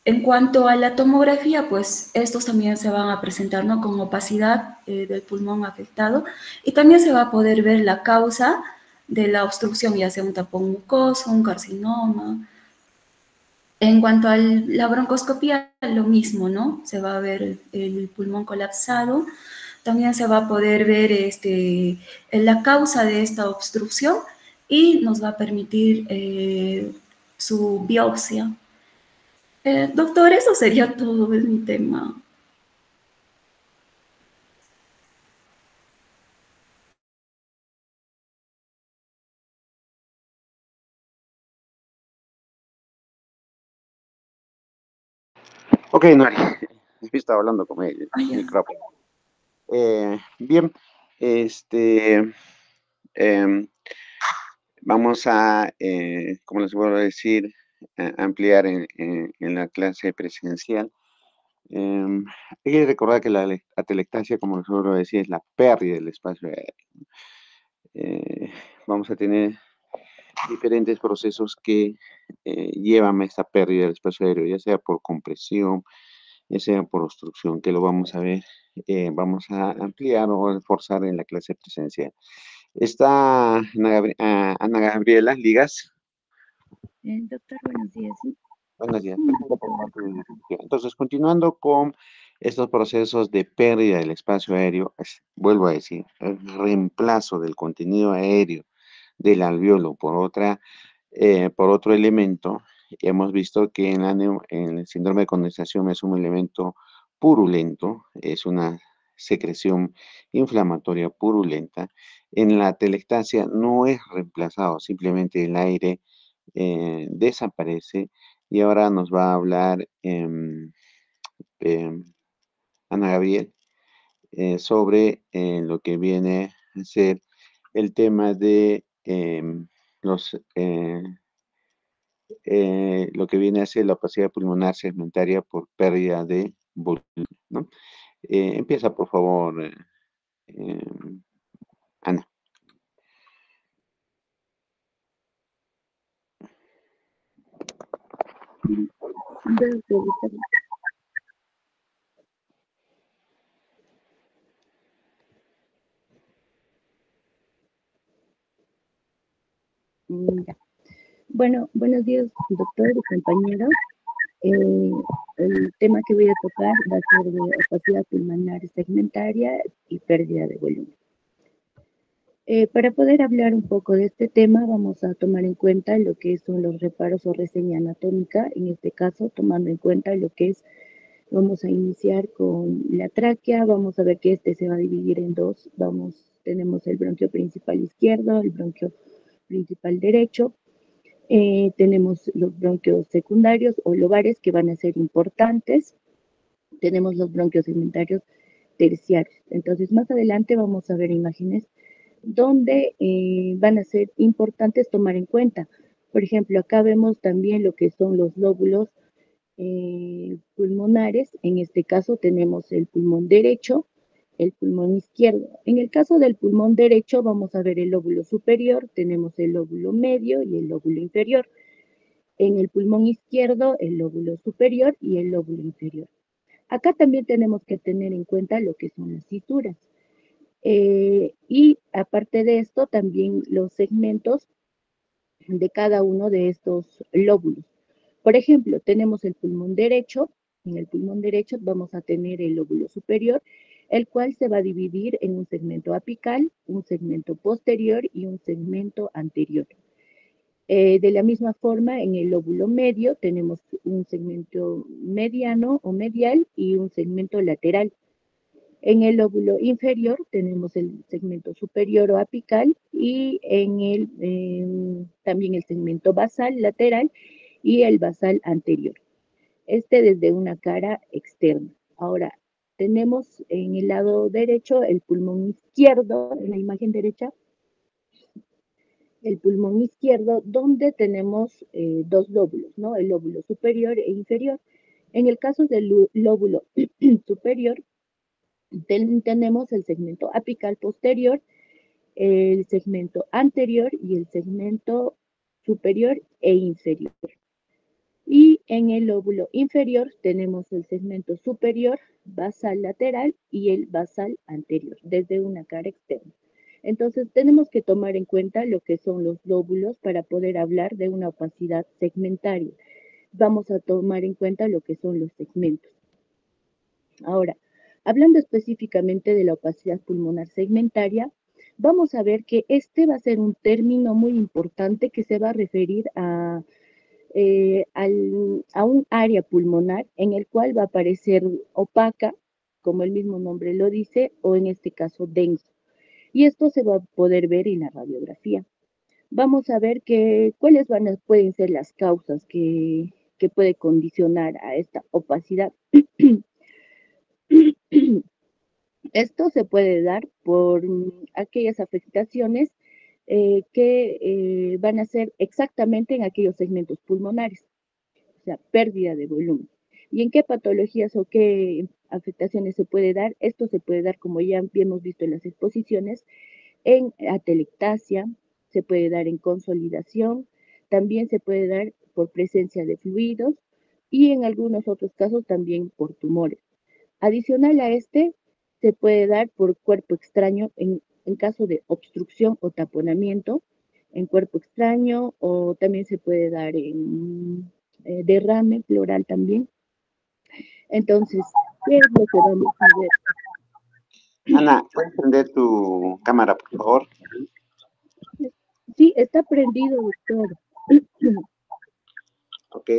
En cuanto a la tomografía, pues estos también se van a presentar, ¿no? Con opacidad del pulmón afectado, y también se va a poder ver la causa de la obstrucción, ya sea un tapón mucoso, un carcinoma. En cuanto a la broncoscopía, lo mismo, ¿no? Se va a ver el pulmón colapsado, también se va a poder ver la causa de esta obstrucción y nos va a permitir su biopsia. Doctor, eso sería todo de mi tema. Ok, Nori, estaba hablando con el Ay, ya. micrófono. Bien, em, vamos a, como les vuelvo a decir, ampliar en la clase presencial. Hay que recordar que la atelectasia, como les vuelvo a decir, es la pérdida del espacio aéreo. Vamos a tener diferentes procesos que llevan a esta pérdida del espacio aéreo, ya sea por compresión, ya sea por obstrucción, que lo vamos a ver, vamos a ampliar o reforzar en la clase presencial. Está Ana Gabriela Ligas. Doctor, buenos días. ¿Sí? Buenos días. Entonces, continuando con estos procesos de pérdida del espacio aéreo, vuelvo a decir, el reemplazo del contenido aéreo del alveolo por otro elemento. Hemos visto que en el síndrome de condensación es un elemento purulento, es una secreción inflamatoria purulenta. En la atelectasia no es reemplazado, simplemente el aire desaparece, y ahora nos va a hablar Ana Gabriel sobre lo que viene a ser el tema de los lo que viene a ser la opacidad pulmonar segmentaria por pérdida de volumen, ¿no? Empieza, por favor, Ana. Ya. Bueno, buenos días, doctor y compañeros. El tema que voy a tocar va a ser de opacidad pulmonar segmentaria y pérdida de volumen. Para poder hablar un poco de este tema, vamos a tomar en cuenta lo que son los reparos o reseña anatómica. En este caso, tomando en cuenta lo que es, vamos a iniciar con la tráquea. Vamos a ver que este se va a dividir en dos. Tenemos el bronquio principal izquierdo, el bronquio principal derecho. Tenemos los bronquios secundarios o lobares que van a ser importantes. Tenemos los bronquios segmentarios terciarios. Entonces, más adelante vamos a ver imágenes donde van a ser importantes tomar en cuenta. Por ejemplo, acá vemos también lo que son los lóbulos pulmonares. En este caso tenemos el pulmón derecho, el pulmón izquierdo. En el caso del pulmón derecho vamos a ver el lóbulo superior, tenemos el lóbulo medio y el lóbulo inferior. En el pulmón izquierdo, el lóbulo superior y el lóbulo inferior. Acá también tenemos que tener en cuenta lo que son las cisuras. Y aparte de esto, también los segmentos de cada uno de estos lóbulos. Por ejemplo, tenemos el pulmón derecho. En el pulmón derecho vamos a tener el lóbulo superior, el cual se va a dividir en un segmento apical, un segmento posterior y un segmento anterior. De la misma forma, en el lóbulo medio tenemos un segmento mediano o medial y un segmento lateral. En el lóbulo inferior tenemos el segmento superior o apical y también el segmento basal lateral y el basal anterior. Este desde una cara externa. Ahora, tenemos en el lado derecho el pulmón izquierdo, en la imagen derecha, el pulmón izquierdo, donde tenemos dos lóbulos, ¿no? El lóbulo superior e inferior. En el caso del lóbulo superior, tenemos el segmento apical posterior, el segmento anterior y el segmento superior e inferior. Y en el lóbulo inferior tenemos el segmento superior, basal lateral y el basal anterior, desde una cara externa. Entonces, tenemos que tomar en cuenta lo que son los lóbulos para poder hablar de una opacidad segmentaria. Vamos a tomar en cuenta lo que son los segmentos. Ahora, hablando específicamente de la opacidad pulmonar segmentaria, vamos a ver que este va a ser un término muy importante que se va a referir a un área pulmonar en el cual va a aparecer opaca, como el mismo nombre lo dice, o en este caso denso. Y esto se va a poder ver en la radiografía. Vamos a ver cuáles pueden ser las causas que puede condicionar a esta opacidad. Esto se puede dar por aquellas afectaciones que van a ser exactamente en aquellos segmentos pulmonares, o sea, pérdida de volumen. ¿Y en qué patologías o qué afectaciones se puede dar? Esto se puede dar, como ya hemos visto en las exposiciones, en atelectasia, se puede dar en consolidación, también se puede dar por presencia de fluidos y en algunos otros casos también por tumores. Adicional a este, se puede dar por cuerpo extraño en caso de obstrucción o taponamiento en cuerpo extraño, o también se puede dar en derrame pleural también. Entonces, ¿qué es lo que vamos a ver? Ana, ¿puedes prender tu cámara, por favor? Sí, está prendido, doctor. Ok,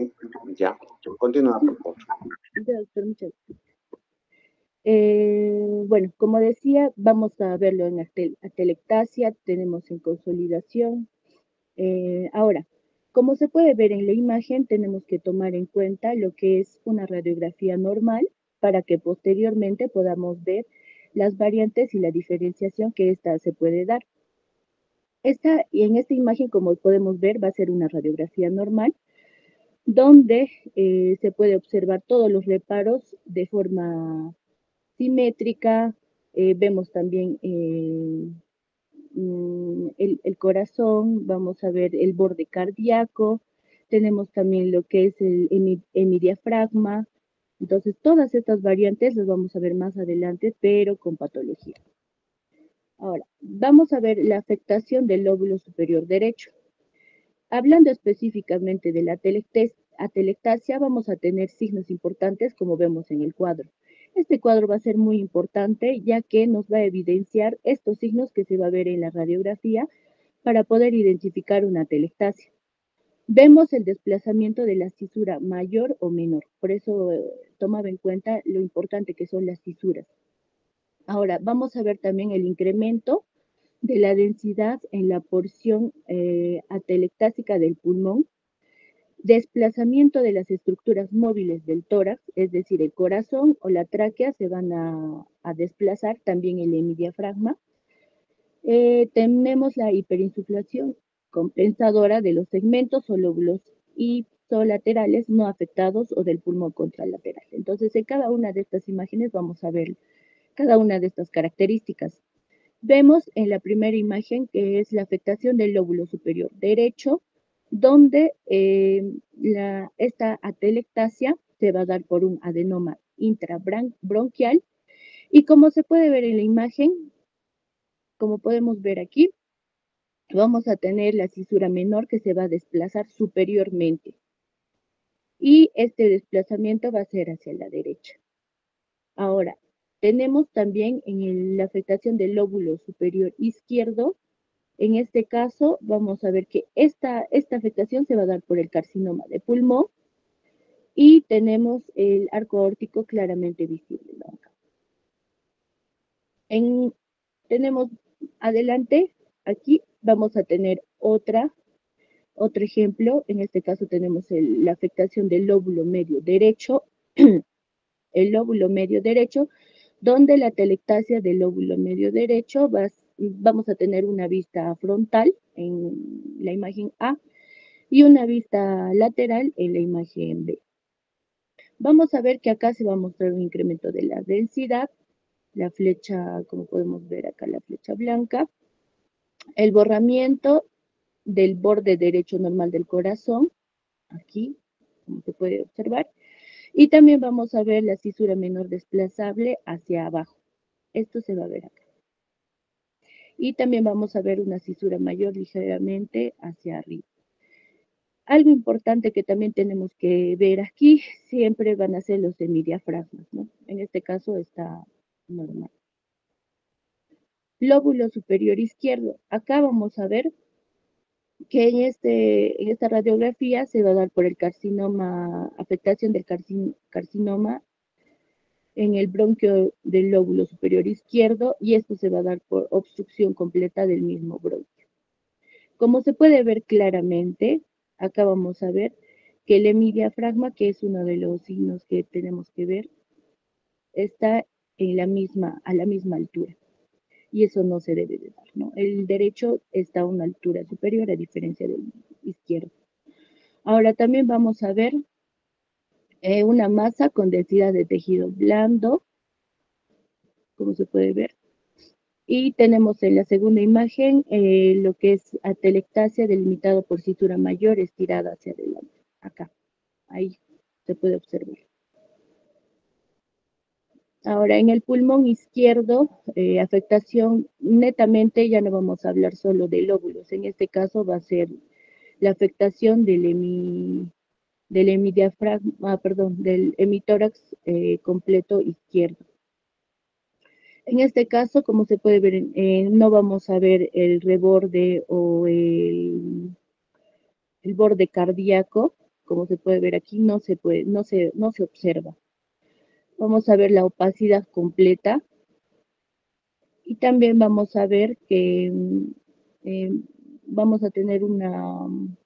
ya. Continúa, por favor. Ya, doctor, muchas gracias. Bueno, como decía, vamos a verlo en atelectasia, tenemos en consolidación. Ahora, como se puede ver en la imagen, tenemos que tomar en cuenta lo que es una radiografía normal para que posteriormente podamos ver las variantes y la diferenciación que esta se puede dar. En esta imagen, como podemos ver, va a ser una radiografía normal, donde se puede observar todos los reparos de forma simétrica. Vemos también el corazón, vamos a ver el borde cardíaco, tenemos también lo que es el hemidiafragma. Entonces, todas estas variantes las vamos a ver más adelante, pero con patología. Ahora, vamos a ver la afectación del lóbulo superior derecho. Hablando específicamente de la atelectasia, vamos a tener signos importantes como vemos en el cuadro. Este cuadro va a ser muy importante ya que nos va a evidenciar estos signos que se va a ver en la radiografía para poder identificar una atelectasia. Vemos el desplazamiento de la cisura mayor o menor, por eso tomaba en cuenta lo importante que son las cisuras. Ahora, vamos a ver también el incremento de la densidad en la porción atelectásica del pulmón, desplazamiento de las estructuras móviles del tórax, es decir, el corazón o la tráquea se van a desplazar, también el hemidiafragma. Tenemos la hiperinsuflación compensadora de los segmentos o lóbulos ipsilaterales no afectados o del pulmón contralateral. Entonces, en cada una de estas imágenes vamos a ver cada una de estas características. Vemos en la primera imagen que es la afectación del lóbulo superior derecho, donde esta atelectasia se va a dar por un adenoma intrabronquial y como se puede ver en la imagen, como podemos ver aquí, vamos a tener la cisura menor que se va a desplazar superiormente y este desplazamiento va a ser hacia la derecha. Ahora, tenemos también en la afectación del lóbulo superior izquierdo. En este caso, vamos a ver que esta afectación se va a dar por el carcinoma de pulmón y tenemos el arco aórtico claramente visible, ¿no? Tenemos adelante, aquí vamos a tener otro ejemplo. En este caso tenemos la afectación del lóbulo medio derecho, el lóbulo medio derecho, donde la atelectasia del lóbulo medio derecho vamos a tener una vista frontal en la imagen A y una vista lateral en la imagen B. Vamos a ver que acá se va a mostrar un incremento de la densidad, la flecha, como podemos ver acá, la flecha blanca, el borramiento del borde derecho normal del corazón, aquí, como se puede observar, y también vamos a ver la cisura menor desplazable hacia abajo. Esto se va a ver acá. Y también vamos a ver una cisura mayor ligeramente hacia arriba. Algo importante que también tenemos que ver aquí, siempre van a ser los hemidiafragmas, ¿no? En este caso está normal. Lóbulo superior izquierdo. Acá vamos a ver que en esta radiografía se va a dar por el carcinoma, afectación del carcinoma en el bronquio del lóbulo superior izquierdo y esto se va a dar por obstrucción completa del mismo bronquio. Como se puede ver claramente, acá vamos a ver que el hemidiafragma, que es uno de los signos que tenemos que ver, está a la misma altura. Y eso no se debe de dar, ¿no? El derecho está a una altura superior a diferencia del izquierdo. Ahora también vamos a ver una masa con densidad de tejido blando, como se puede ver. Y tenemos en la segunda imagen lo que es atelectasia delimitado por cintura mayor estirada hacia adelante. Acá, ahí se puede observar. Ahora, en el pulmón izquierdo, afectación netamente, ya no vamos a hablar solo de lóbulos. En este caso va a ser la afectación del hemitórax completo izquierdo. En este caso, como se puede ver, no vamos a ver el reborde o el borde cardíaco, como se puede ver aquí, no se observa. Vamos a ver la opacidad completa y también vamos a ver que vamos a tener un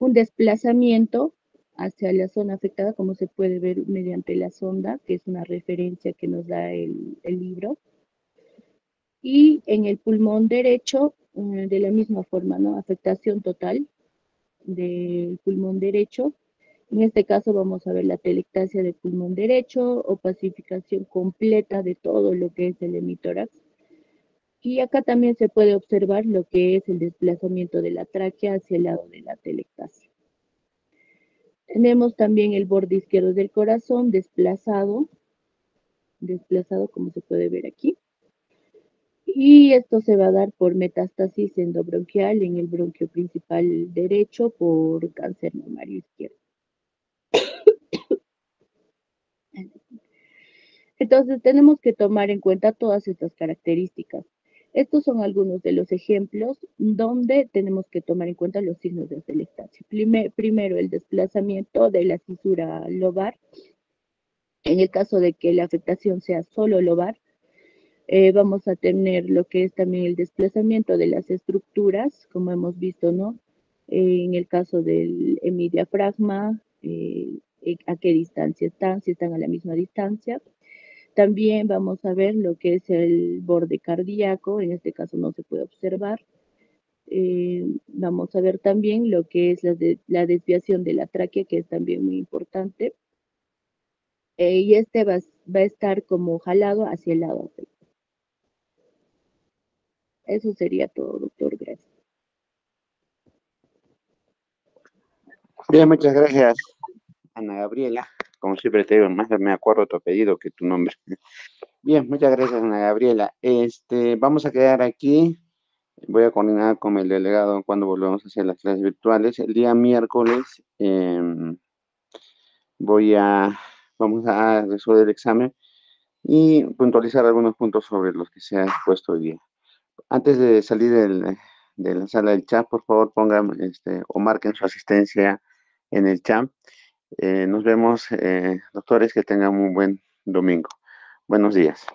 desplazamiento hacia la zona afectada, como se puede ver mediante la sonda, que es una referencia que nos da el libro. Y en el pulmón derecho, de la misma forma, ¿no? Afectación total del pulmón derecho. En este caso vamos a ver la atelectasia del pulmón derecho, opacificación completa de todo lo que es el hemitórax. Y acá también se puede observar lo que es el desplazamiento de la tráquea hacia el lado de la atelectasia. Tenemos también el borde izquierdo del corazón desplazado como se puede ver aquí. Y esto se va a dar por metástasis endobronquial en el bronquio principal derecho por cáncer mamario izquierdo. Entonces tenemos que tomar en cuenta todas estas características. Estos son algunos de los ejemplos donde tenemos que tomar en cuenta los signos de atelectasia. Primero, el desplazamiento de la cisura lobar. En el caso de que la afectación sea solo lobar, vamos a tener lo que es también el desplazamiento de las estructuras, como hemos visto, ¿no? En el caso del hemidiafragma, a qué distancia están, si están a la misma distancia. También vamos a ver lo que es el borde cardíaco, en este caso no se puede observar. Vamos a ver también lo que es la desviación de la tráquea, que es también muy importante. Y este va a estar como jalado hacia el lado. Eso sería todo, doctor. Gracias. Bien, muchas gracias, Ana Gabriela. Como siempre te digo, más me acuerdo tu apellido que tu nombre. Bien, muchas gracias, Ana Gabriela. Vamos a quedar aquí. Voy a coordinar con el delegado cuando volvamos a hacer las clases virtuales. El día miércoles vamos a resolver el examen y puntualizar algunos puntos sobre los que se ha expuesto hoy día. Antes de salir de la sala del chat, por favor pongan o marquen su asistencia en el chat. Nos vemos, doctores, que tengan un buen domingo. Buenos días.